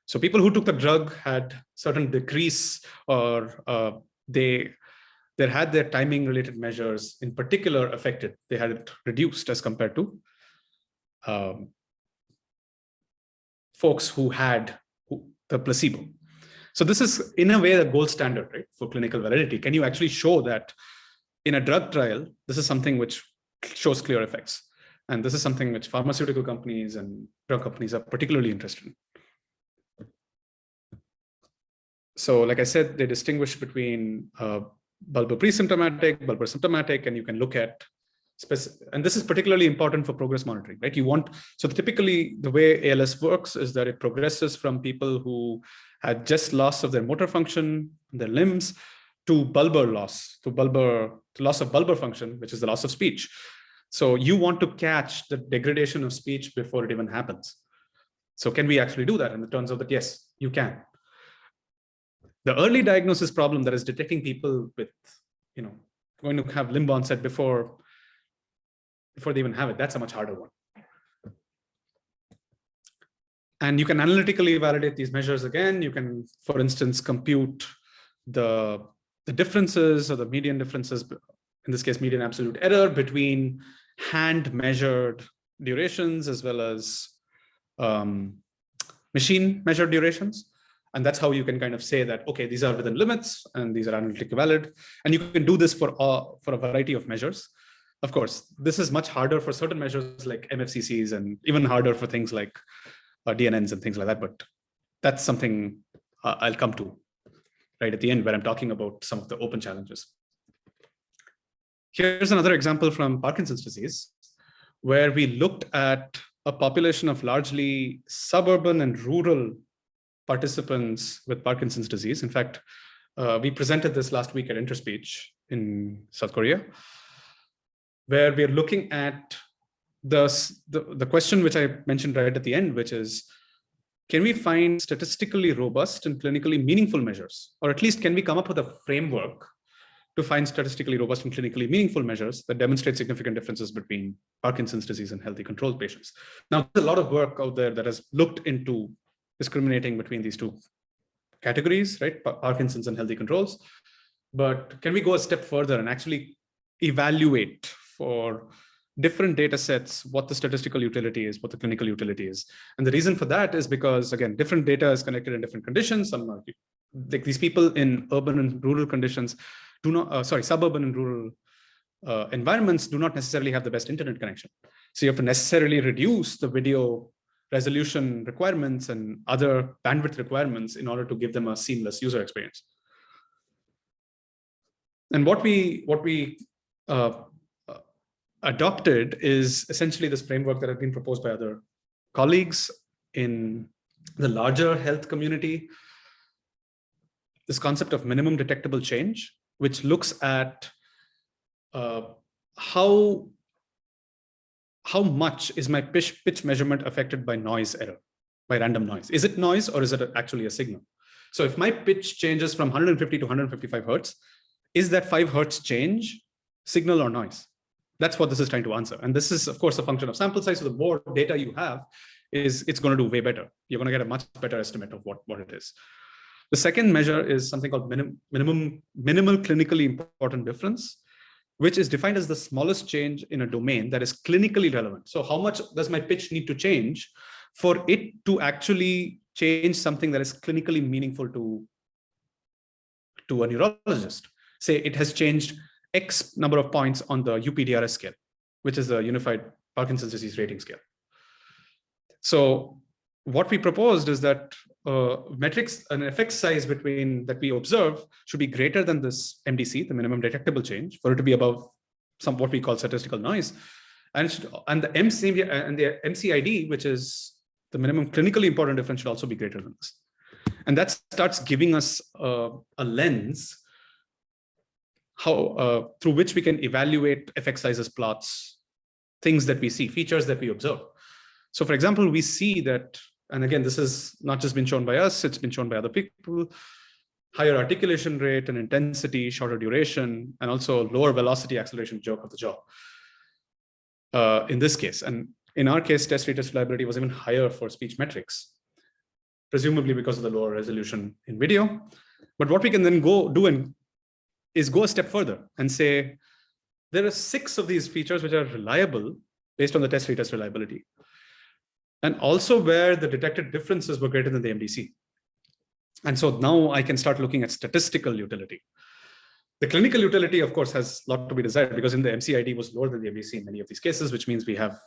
So people who took the drug had certain decrease, or they had their timing related measures in particular affected. They had it reduced as compared to folks who had the placebo. So this is in a way the gold standard, right, for clinical validity. Can you actually show that in a drug trial, this is something which shows clear effects? And this is something which pharmaceutical companies and drug companies are particularly interested in. So like I said, they distinguish between bulbar pre-symptomatic, bulbar symptomatic, and you can look at and this is particularly important for progress monitoring, right? So typically the way ALS works is that it progresses from people who had just loss of their motor function, their limbs, to bulbar loss, to loss of bulbar function, which is the loss of speech. So you want to catch the degradation of speech before it even happens. So can we actually do that? And it turns out that yes, you can. The early diagnosis problem, that is detecting people with, going to have limb onset before they even have it, that's a much harder one. And you can analytically validate these measures again. You can, for instance, compute the differences or the median differences, in this case, median absolute error between hand measured durations as well as machine measured durations. And that's how you can kind of say that, okay, these are within limits and these are analytically valid. And you can do this for a variety of measures. Of course, this is much harder for certain measures like MFCCs, and even harder for things like DNNs and things like that. But that's something I'll come to right at the end, where I'm talking about some of the open challenges. Here's another example from Parkinson's disease, where we looked at a population of largely suburban and rural participants with Parkinson's disease. In fact, we presented this last week at Interspeech in South Korea, where we're looking at the question which I mentioned right at the end, which is, can we find statistically robust and clinically meaningful measures? Or at least can we come up with a framework to find statistically robust and clinically meaningful measures that demonstrate significant differences between Parkinson's disease and healthy controlled patients? Now, there's a lot of work out there that has looked into discriminating between these two categories, right? Parkinson's and healthy controls. But can we go a step further and actually evaluate for different data sets what the statistical utility is, what the clinical utility is? And the reason for that is because, again, different data is connected in different conditions. Some are, like these people in urban and rural conditions do not, suburban and rural environments do not necessarily have the best internet connection. So you have to necessarily reduce the video resolution requirements and other bandwidth requirements in order to give them a seamless user experience. And what we adopted is essentially this framework that has been proposed by other colleagues in the larger health community, this concept of minimum detectable change, which looks at how much is my pitch measurement affected by noise error, by random noise. Is it noise or is it actually a signal? So if my pitch changes from 150 to 155 hertz, is that 5 hertz change signal or noise? That's what this is trying to answer. And this is, of course, a function of sample size. So the more data you have, it's going to do way better. You're going to get a much better estimate of what it is. The second measure is something called minimal clinically important difference, which is defined as the smallest change in a domain that is clinically relevant. So how much does my pitch need to change for it to actually change something that is clinically meaningful to a neurologist? Say it has changed X number of points on the UPDRS scale, which is the Unified Parkinson's Disease Rating Scale. So what we proposed is that metrics, an effect size between that we observe should be greater than this MDC, the minimum detectable change, for it to be above some what we call statistical noise, and the MCID, which is the minimum clinically important difference, should also be greater than this. And that starts giving us a lens through which we can evaluate effect sizes, plots, things that we see, features that we observe. So for example, we see that, and again, this has not just been shown by us, it's been shown by other people, higher articulation rate and intensity, shorter duration, and also lower velocity acceleration jerk of the jaw in this case. And in our case, test-retest reliability was even higher for speech metrics, presumably because of the lower resolution in video. But what we can then go do is go a step further and say, there are 6 of these features which are reliable based on the test-retest reliability, and also where the detected differences were greater than the MDC. And so now I can start looking at statistical utility. The clinical utility, of course, has a lot to be desired, because in the MCID was lower than the MDC in many of these cases, which means we have,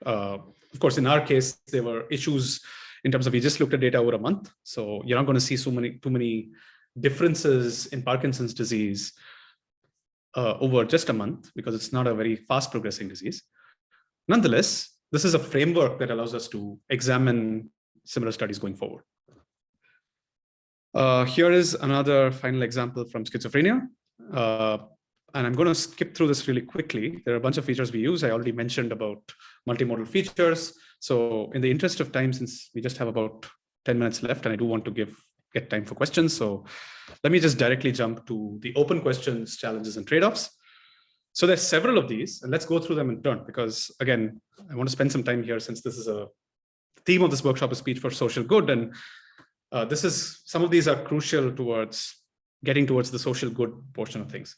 of course, in our case, there were issues in terms of we just looked at data over a month. So you're not going to see too many differences in Parkinson's disease over just a month, because it's not a very fast progressing disease. Nonetheless, this is a framework that allows us to examine similar studies going forward. Here is another final example from schizophrenia. And I'm going to skip through this really quickly. There are a bunch of features we use. I already mentioned about multimodal features. So in the interest of time, since we just have about 10 minutes left, and I do want to get time for questions. So let me just directly jump to the open questions, challenges, and trade-offs. So there's several of these, and let's go through them in turn, because again, I want to spend some time here since this is a theme of this workshop is speech for social good. And some of these are crucial towards getting towards the social good portion of things.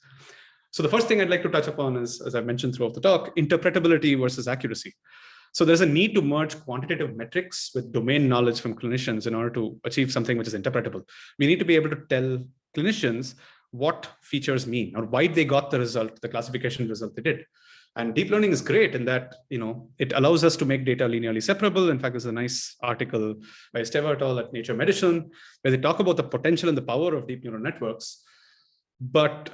So the first thing I'd like to touch upon is, as I mentioned throughout the talk, interpretability versus accuracy. So there's a need to merge quantitative metrics with domain knowledge from clinicians in order to achieve something which is interpretable. We need to be able to tell clinicians what features mean or why they got the result, the classification result they did. And deep learning is great in that, it allows us to make data linearly separable. In fact, there's a nice article by Esteva et al. At Nature Medicine, where they talk about the potential and the power of deep neural networks.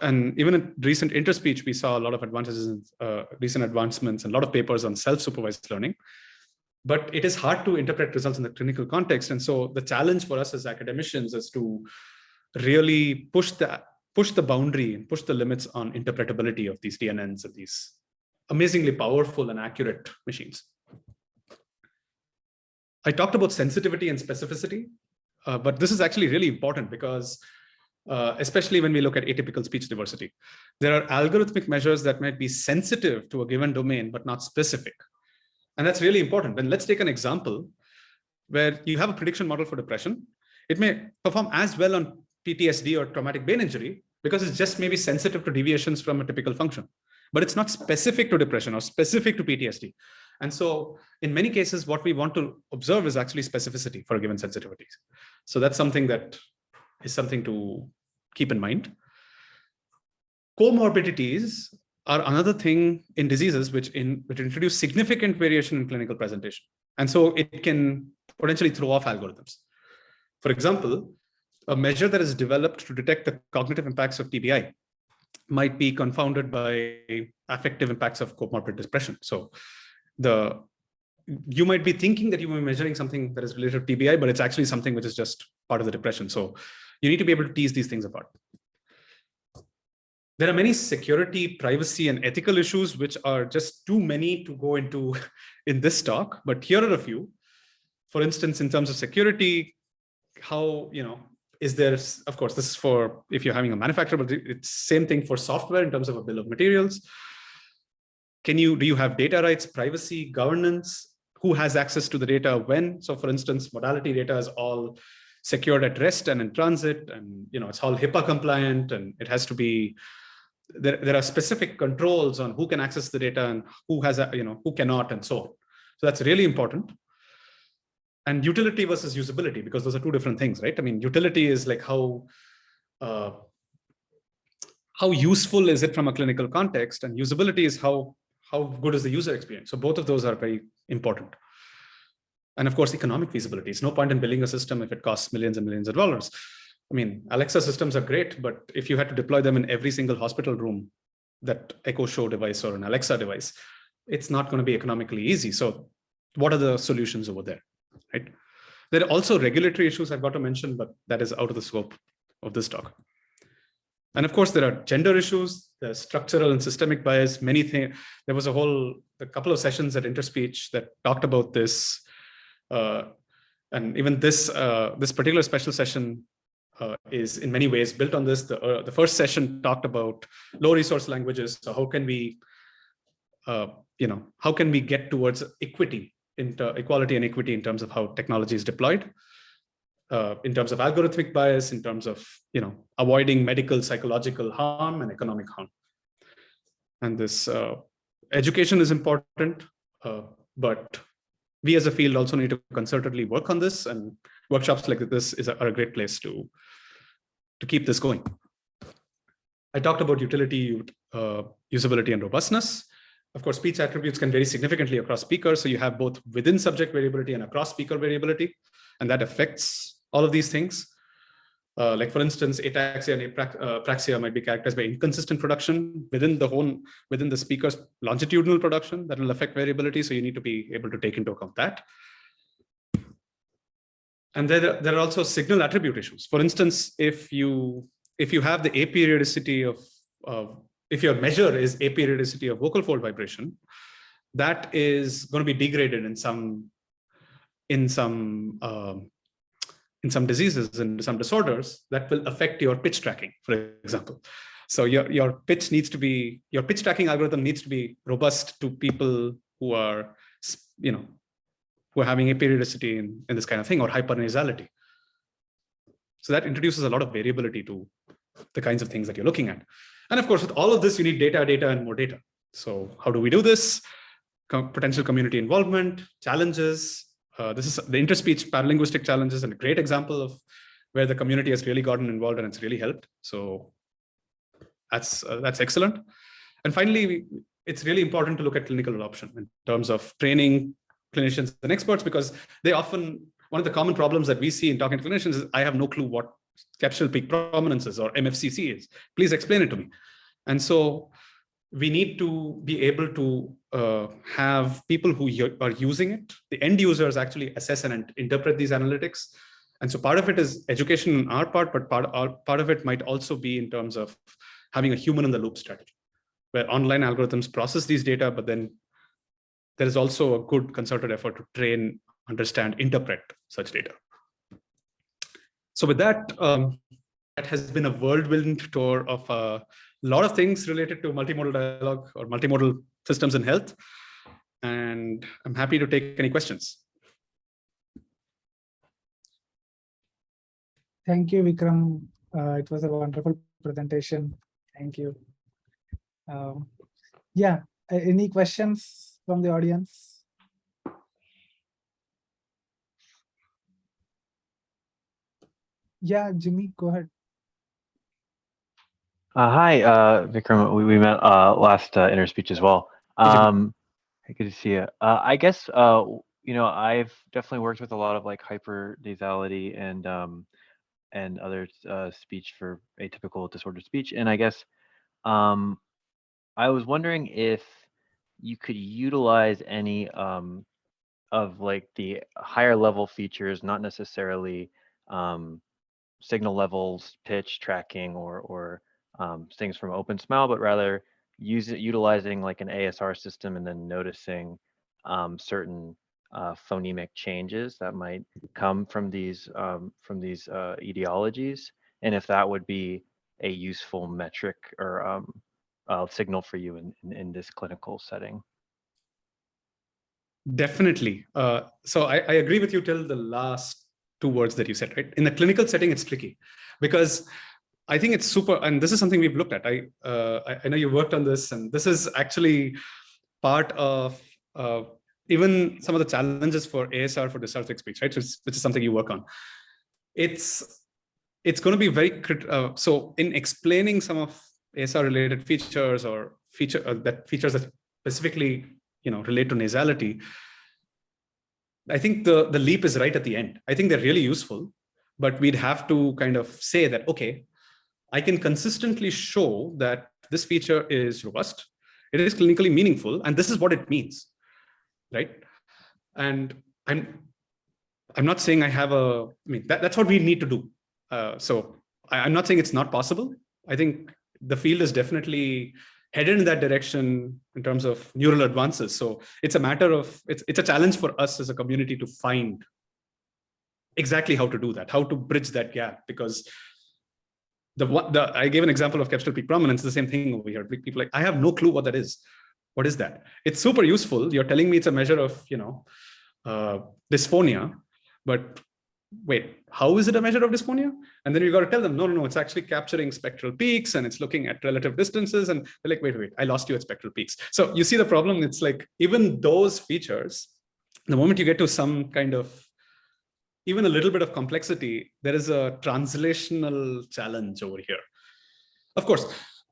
And even in recent interspeech, we saw a lot of advantages, recent advancements, and a lot of papers on self-supervised learning. But it is hard to interpret results in the clinical context. And so the challenge for us as academicians is to really push the boundary and push the limits on interpretability of these DNNs and these amazingly powerful and accurate machines. I talked about sensitivity and specificity, but this is actually really important because especially when we look at atypical speech diversity, there are algorithmic measures that might be sensitive to a given domain, but not specific. And that's really important. And let's take an example where you have a prediction model for depression. It may perform as well on PTSD or traumatic brain injury because it's just maybe sensitive to deviations from a typical function, but it's not specific to depression or specific to PTSD. And so in many cases, what we want to observe is actually specificity for a given sensitivity. So that's something that is something to keep in mind. Comorbidities are another thing in diseases which introduce significant variation in clinical presentation. And so it can potentially throw off algorithms. For example, a measure that is developed to detect the cognitive impacts of TBI might be confounded by affective impacts of comorbid depression. So you might be thinking that you are measuring something that is related to TBI, but it's actually something which is just part of the depression. So you need to be able to tease these things apart. There are many security, privacy, and ethical issues, which are just too many to go into in this talk, but here are a few. For instance, in terms of security, how, is there, of course, this is for if you're having a manufacturer, but it's same thing for software in terms of a bill of materials. Do you have data rights, privacy, governance? Who has access to the data when? So for instance, modality data is all secured at rest and in transit, and it's all HIPAA compliant, and it has to be. There are specific controls on who can access the data and who has who cannot, and so on. So that's really important. And utility versus usability, because those are two different things, right? I mean, utility is like how useful is it from a clinical context, and usability is how good is the user experience. So both of those are very important. And of course, economic feasibility. It's no point in building a system if it costs millions and millions of dollars. I mean, Alexa systems are great, but if you had to deploy them in every single hospital room, that Echo Show device or an Alexa device, it's not going to be economically easy. So what are the solutions over there, right? There are also regulatory issues I've got to mention, but that is out of the scope of this talk. And of course, there are gender issues, there's structural and systemic bias, many things. There was a couple of sessions at Interspeech that talked about this. And even this particular special session is in many ways built on this. The first session talked about low resource languages. So how can we, how can we get towards equality and equity in terms of how technology is deployed, in terms of algorithmic bias, in terms of avoiding medical, psychological harm and economic harm. And this education is important, but we as a field also need to concertedly work on this, and workshops like this are a great place to keep this going. I talked about utility, usability, and robustness. Of course, speech attributes can vary significantly across speakers. So you have both within subject variability and across speaker variability, and that affects all of these things. Like for instance, ataxia and apraxia might be characterized by inconsistent production within the speaker's longitudinal production that will affect variability. So you need to be able to take into account that. And there are also signal attribute issues. For instance, if you have the aperiodicity of if your measure is aperiodicity of vocal fold vibration, that is going to be degraded in some diseases and some disorders that will affect your pitch tracking, for example. So your pitch tracking algorithm needs to be robust to people who are, who are having aperiodicity in this kind of thing, or hypernasality. So that introduces a lot of variability to the kinds of things that you're looking at. And of course, with all of this, you need data, and more data. So how do we do this? Potential community involvement, challenges. This is the Interspeech paralinguistic challenges, and a great example of where the community has really gotten involved and it's really helped. So that's excellent. And finally, it's really important to look at clinical adoption in terms of training clinicians and experts, because they often, one of the common problems that we see in talking to clinicians is, I have no clue what capsular peak prominence is or MFCC is. Please explain it to me. And so we need to be able to have people who are using it, the end users, actually assess and interpret these analytics. And so part of it is education on our part, but part of it might also be in terms of having a human in the loop strategy, where online algorithms process these data, but then there is also a good concerted effort to train, understand, interpret such data. So with that, that has been a whirlwind tour of a lot of things related to multimodal dialogue or multimodal systems in health. And I'm happy to take any questions. Thank you, Vikram. It was a wonderful presentation. Thank you. Yeah, any questions from the audience? Yeah, Jimmy, go ahead. Hi, Vikram. We met last Interspeech as well. Good to see you. I guess I've definitely worked with a lot of like hypernasality and other speech for atypical disordered speech, and I guess I was wondering if you could utilize any of like the higher level features, not necessarily signal levels, pitch tracking, or things from OpenSmile, but rather utilizing like an ASR system and then noticing certain phonemic changes that might come from these etiologies, and if that would be a useful metric or signal for you in this clinical setting. Definitely. So I agree with you till the last two words that you said, right? In the clinical setting, it's tricky because I think it's super, and this is something we've looked at. I know you worked on this, and this is actually part of even some of the challenges for ASR for discharge speech, right? Which is something you work on. It's going to be very so in explaining some of ASR related features or features that specifically relate to nasality. I think the leap is right at the end. I think they're really useful, but we'd have to kind of say that, okay, I can consistently show that this feature is robust, it is clinically meaningful, and this is what it means, right? And I'm not saying that's what we need to do. So I'm not saying it's not possible. I think the field is definitely headed in that direction in terms of neural advances. So it's a matter of, it's a challenge for us as a community to find exactly how to do that, how to bridge that gap, because I gave an example of capsular peak prominence, the same thing over here. People like, I have no clue what that is. What is that? It's super useful. You're telling me it's a measure of, dysphonia, but wait, how is it a measure of dysphonia? And then you got to tell them, no, it's actually capturing spectral peaks and it's looking at relative distances. And they're like, wait, I lost you at spectral peaks. So you see the problem. It's like, even those features, the moment you get to some kind of, even a little bit of complexity, there is a translational challenge over here. Of course,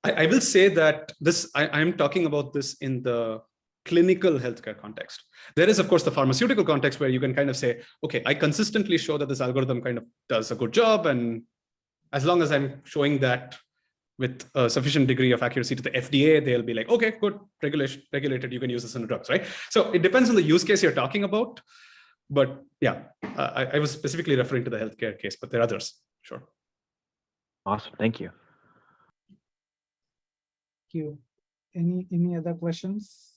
I will say that I'm talking about this in the clinical healthcare context. There is, of course, the pharmaceutical context where you can kind of say, okay, I consistently show that this algorithm kind of does a good job. And as long as I'm showing that with a sufficient degree of accuracy to the FDA, they'll be like, okay, good, regulated, you can use this in the drugs, right? So it depends on the use case you're talking about. But yeah, I was specifically referring to the healthcare case, but there are others, sure. Awesome, thank you. Thank you. Any other questions?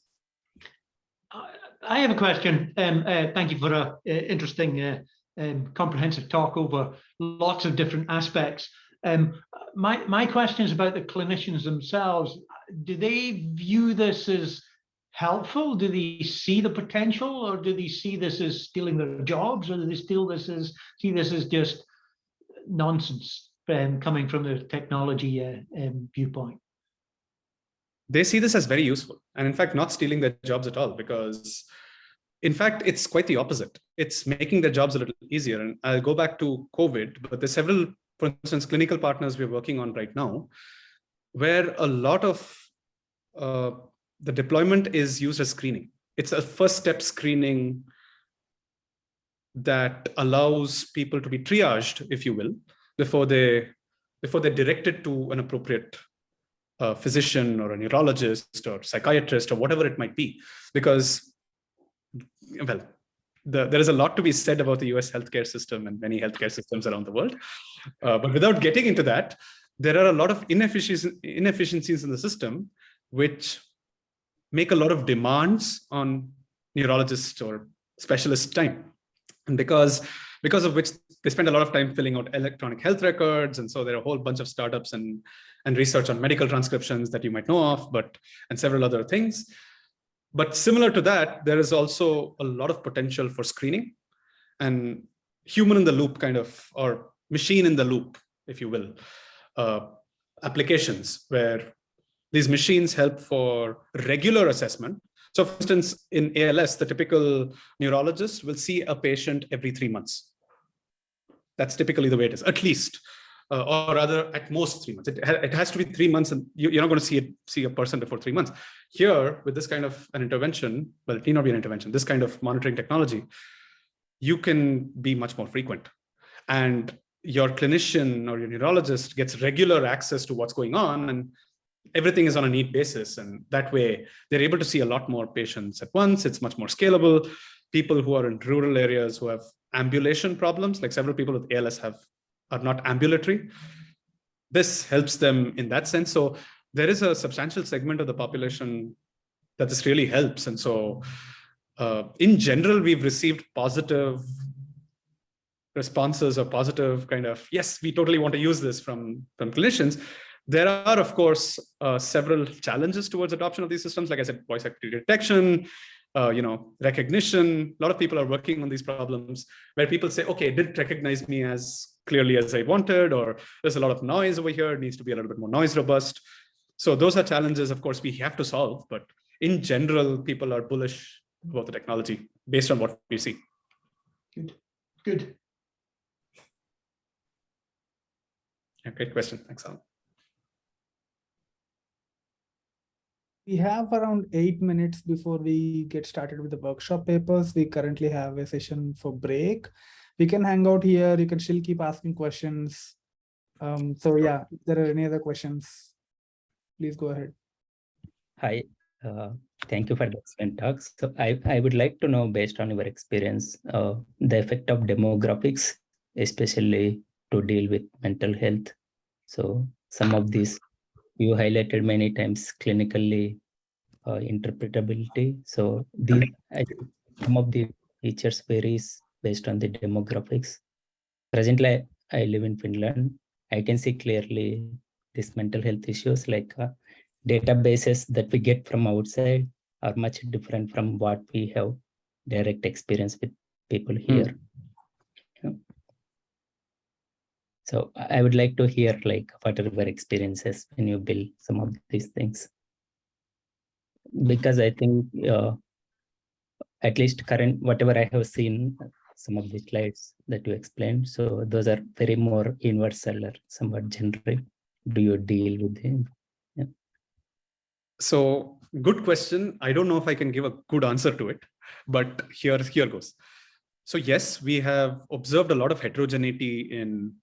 I have a question. Thank you for an interesting, comprehensive talk over lots of different aspects. My question is about the clinicians themselves. Do they view this as helpful? Do they see the potential, or do they see this as stealing their jobs, or do they see this as just nonsense coming from the technology viewpoint? They see this as very useful, and in fact, not stealing their jobs at all, because in fact, it's quite the opposite. It's making their jobs a little easier. And I'll go back to COVID, but there's several, for instance, clinical partners we're working on right now, where a lot of the deployment is used as screening. It's a first step screening that allows people to be triaged, if you will, before they're directed to an appropriate physician or a neurologist or psychiatrist or whatever it might be. Because, well, there is a lot to be said about the US healthcare system and many healthcare systems around the world. But without getting into that, there are a lot of inefficiencies in the system, which make a lot of demands on neurologists or specialist time. And because of which they spend a lot of time filling out electronic health records. And so there are a whole bunch of startups and research on medical transcriptions that you might know of, and several other things. But similar to that, there is also a lot of potential for screening and human in the loop kind of, or machine in the loop, if you will, applications where these machines help for regular assessment. So for instance, in ALS, the typical neurologist will see a patient every 3 months. That's typically the way it is, at least, or rather at most 3 months. It has to be 3 months, and you're not going to see a person before 3 months. Here, with this kind of an intervention, well, it need not be an intervention, this kind of monitoring technology, you can be much more frequent. And your clinician or your neurologist gets regular access to what's going on, and everything is on a need basis. And that way, they're able to see a lot more patients at once. It's much more scalable. People who are in rural areas who have ambulation problems, like several people with ALS are not ambulatory. This helps them in that sense. So there is a substantial segment of the population that this really helps. And so in general, we've received positive responses or positive kind of, yes, we totally want to use this from clinicians. There are, of course, several challenges towards adoption of these systems. Like I said, voice activity detection, recognition. A lot of people are working on these problems where people say, okay, it didn't recognize me as clearly as I wanted, or there's a lot of noise over here, it needs to be a little bit more noise robust. So those are challenges, of course, we have to solve, but in general, people are bullish about the technology based on what we see. Good. Yeah, great question. Thanks, Alan. We have around 8 minutes before we get started with the workshop papers. We currently have a session for break. We can hang out here. You can still keep asking questions. So yeah, if there are any other questions, please go ahead. Hi, thank you for the excellent talk. So I would like to know, based on your experience, the effect of demographics, especially to deal with mental health. So some of these you highlighted many times, clinically interpretability. So some of the features varies based on the demographics. Presently, I live in Finland. I can see clearly these mental health issues, like databases that we get from outside are much different from what we have direct experience with people here. So I would like to hear, like, what are your experiences when you build some of these things? Because I think at least whatever I have seen, some of the slides that you explained, so those are very more universal or somewhat generic. Do you deal with them? Yeah. So good question. I don't know if I can give a good answer to it, but here goes. So yes, we have observed a lot of heterogeneity in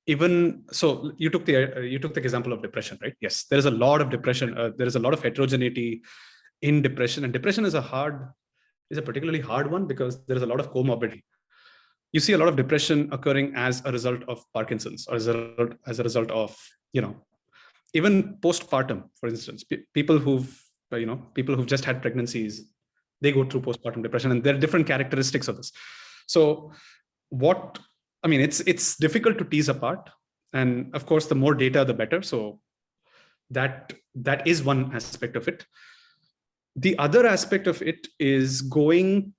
even, so you took the example of depression, right? Yes, there is a lot of depression. There is a lot of heterogeneity in depression, and depression is a particularly hard one because there is a lot of comorbidity. You see a lot of depression occurring as a result of Parkinson's, or as a result of, even postpartum, for instance, people who've just had pregnancies, they go through postpartum depression, and there are different characteristics of this. So it's difficult to tease apart, and of course, the more data, the better. So that is one aspect of it. The other aspect of it is going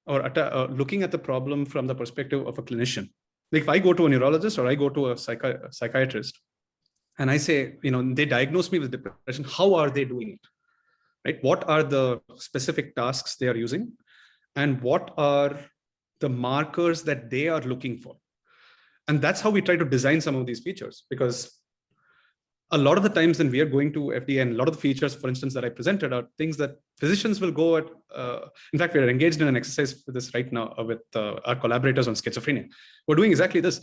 or looking at the problem from the perspective of a clinician. Like if I go to a neurologist or I go to a psychiatrist, and I say, they diagnose me with depression, how are they doing it? Right? What are the specific tasks they are using? And what are the markers that they are looking for? And that's how we try to design some of these features, because a lot of the times when we are going to FDA, and a lot of the features, for instance, that I presented are things that physicians will go at. In fact, we are engaged in an exercise with this right now with our collaborators on schizophrenia. We're doing exactly this.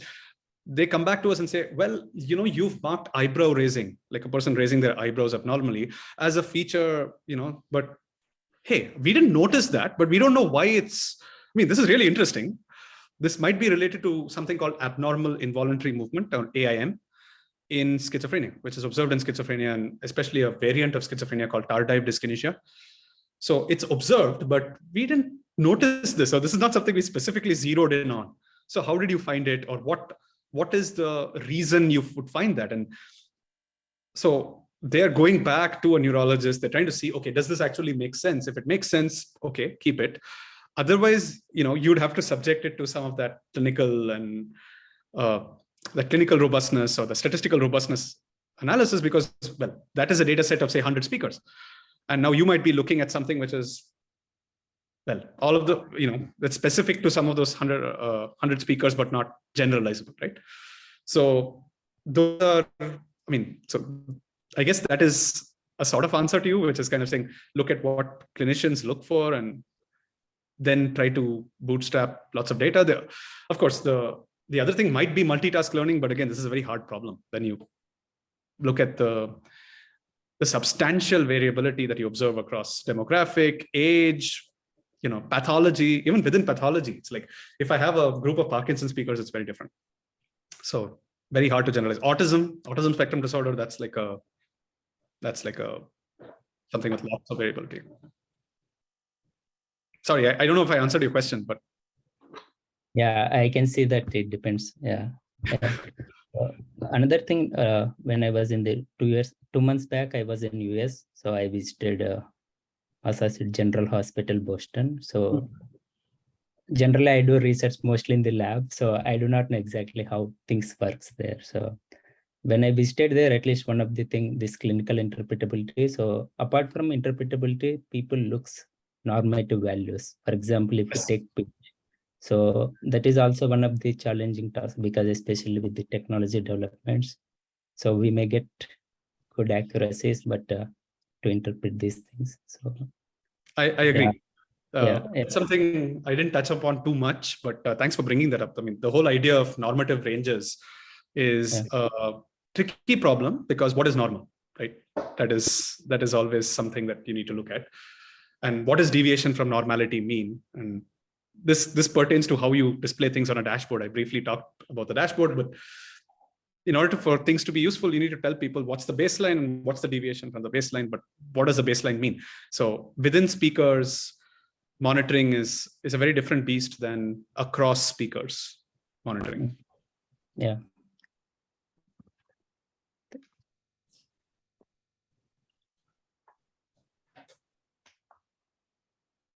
They come back to us and say, well, you've marked eyebrow raising, like a person raising their eyebrows abnormally, as a feature, but hey, we didn't notice that, but we don't know why this is really interesting. This might be related to something called abnormal involuntary movement, or AIM, in schizophrenia, which is observed in schizophrenia, and especially a variant of schizophrenia called tardive dyskinesia. So it's observed, but we didn't notice this, or this is not something we specifically zeroed in on. So how did you find it, or what is the reason you would find that? And so they're going back to a neurologist. They're trying to see, okay, does this actually make sense? If it makes sense, okay, keep it. Otherwise, you'd have to subject it to some of that clinical and the clinical robustness or the statistical robustness analysis, because, well, that is a data set of, say, 100 speakers. And now you might be looking at something which is, well, all of the, that's specific to some of those 100 speakers, but not generalizable, right? So those are, so I guess that is a sort of answer to you, which is kind of saying, look at what clinicians look for and then try to bootstrap lots of data there. Of course, the other thing might be multitask learning, but again, this is a very hard problem. When you look at the substantial variability that you observe across demographic, age, pathology, even within pathology, it's like, if I have a group of Parkinson's speakers, it's very different. So very hard to generalize. Autism spectrum disorder, that's like a something with lots of variability. Sorry, I don't know if I answered your question, but. Yeah, I can see that it depends. Yeah. Another thing, when I was in the 2 months back, I was in US. So I visited Associate General Hospital, Boston. So generally, I do research mostly in the lab, so I do not know exactly how things works there. So when I visited there, at least one of the thing, this clinical interpretability. So apart from interpretability, people looks normative values. For example, if you take pitch, so that is also one of the challenging tasks, because especially with the technology developments, so we may get good accuracies, but to interpret these things. So I agree. It's something I didn't touch upon too much, but thanks for bringing that up. I mean, the whole idea of normative ranges is a tricky problem, because what is normal, right? That is always something that you need to look at. And what does deviation from normality mean? And this pertains to how you display things on a dashboard. I briefly talked about the dashboard, but in order for things to be useful, you need to tell people what's the baseline and what's the deviation from the baseline, but what does the baseline mean? So within speakers, monitoring is a very different beast than across speakers monitoring. Yeah.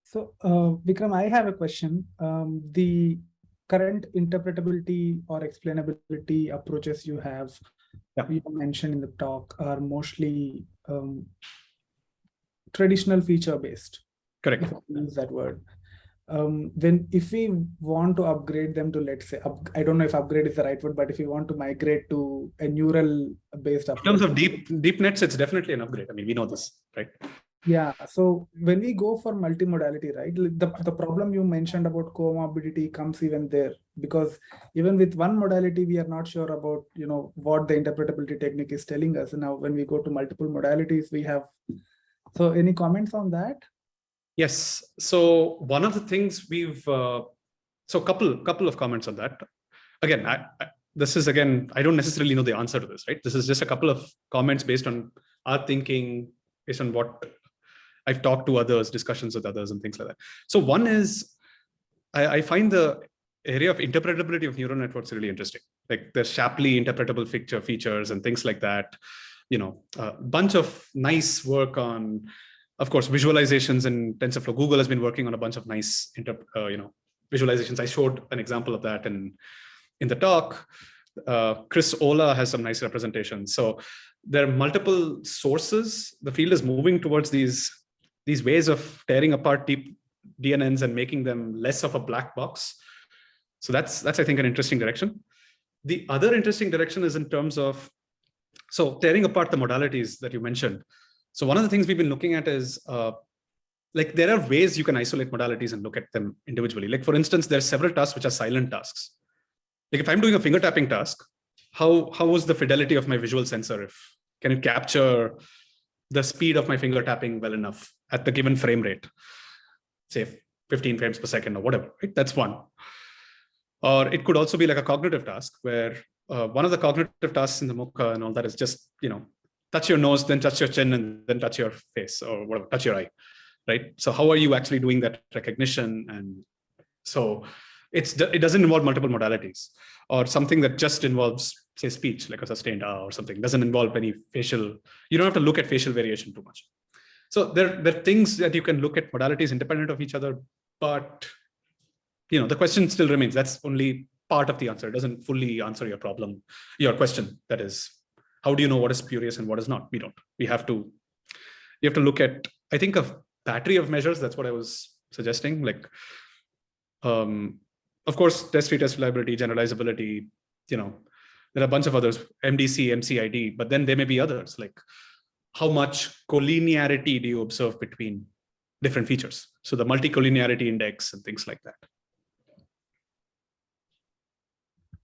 So, Vikram, I have a question. The current interpretability or explainability approaches you have, you mentioned in the talk, are mostly traditional feature-based. Correct. If I use that word. If we want to upgrade them to, let's say, I don't know if upgrade is the right word, but if we want to migrate to a neural-based approach. In terms of deep nets, it's definitely an upgrade. I mean, we know this, right? Yeah. So when we go for multimodality, right, the problem you mentioned about comorbidity comes even there, because even with one modality, we are not sure about, what the interpretability technique is telling us. And now when we go to multiple modalities, we have. So any comments on that? Yes. So one of the things we've, so couple of comments on that. Again, this is, I don't necessarily know the answer to this, right? This is just a couple of comments based on our thinking, based on what I've talked to others, discussions with others and things like that. So one is, I find the area of interpretability of neural networks really interesting. Like the Shapley interpretable features and things like that. A bunch of nice work on, of course, visualizations in TensorFlow. Google has been working on a bunch of nice, visualizations. I showed an example of that in the talk. Chris Ola has some nice representations. So there are multiple sources. The field is moving towards these ways of tearing apart deep DNNs and making them less of a black box. So that's I think, an interesting direction. The other interesting direction is in terms of, so tearing apart the modalities that you mentioned. So one of the things we've been looking at is, there are ways you can isolate modalities and look at them individually. Like, for instance, there are several tasks which are silent tasks. Like if I'm doing a finger tapping task, how is the fidelity of my visual sensor? Can it capture the speed of my finger tapping well enough at the given frame rate, say 15 frames per second or whatever, right? That's one. Or it could also be like a cognitive task, where one of the cognitive tasks in the MOOC and all that is just, touch your nose, then touch your chin, and then touch your face or whatever, touch your eye, right? So how are you actually doing that recognition? And so it doesn't involve multiple modalities, or something that just involves, say, speech, like a sustained or something, doesn't involve any facial. You don't have to look at facial variation too much. So there are things that you can look at modalities independent of each other, but the question still remains. That's only part of the answer. It doesn't fully answer your question. That is, how do you know what is spurious and what is not? We don't. You have to look at, I think, a battery of measures. That's what I was suggesting. Like, of course, test-free test reliability, generalizability, there are a bunch of others, MDC, MCID, but then there may be others, like how much collinearity do you observe between different features? So the multi-collinearity index and things like that.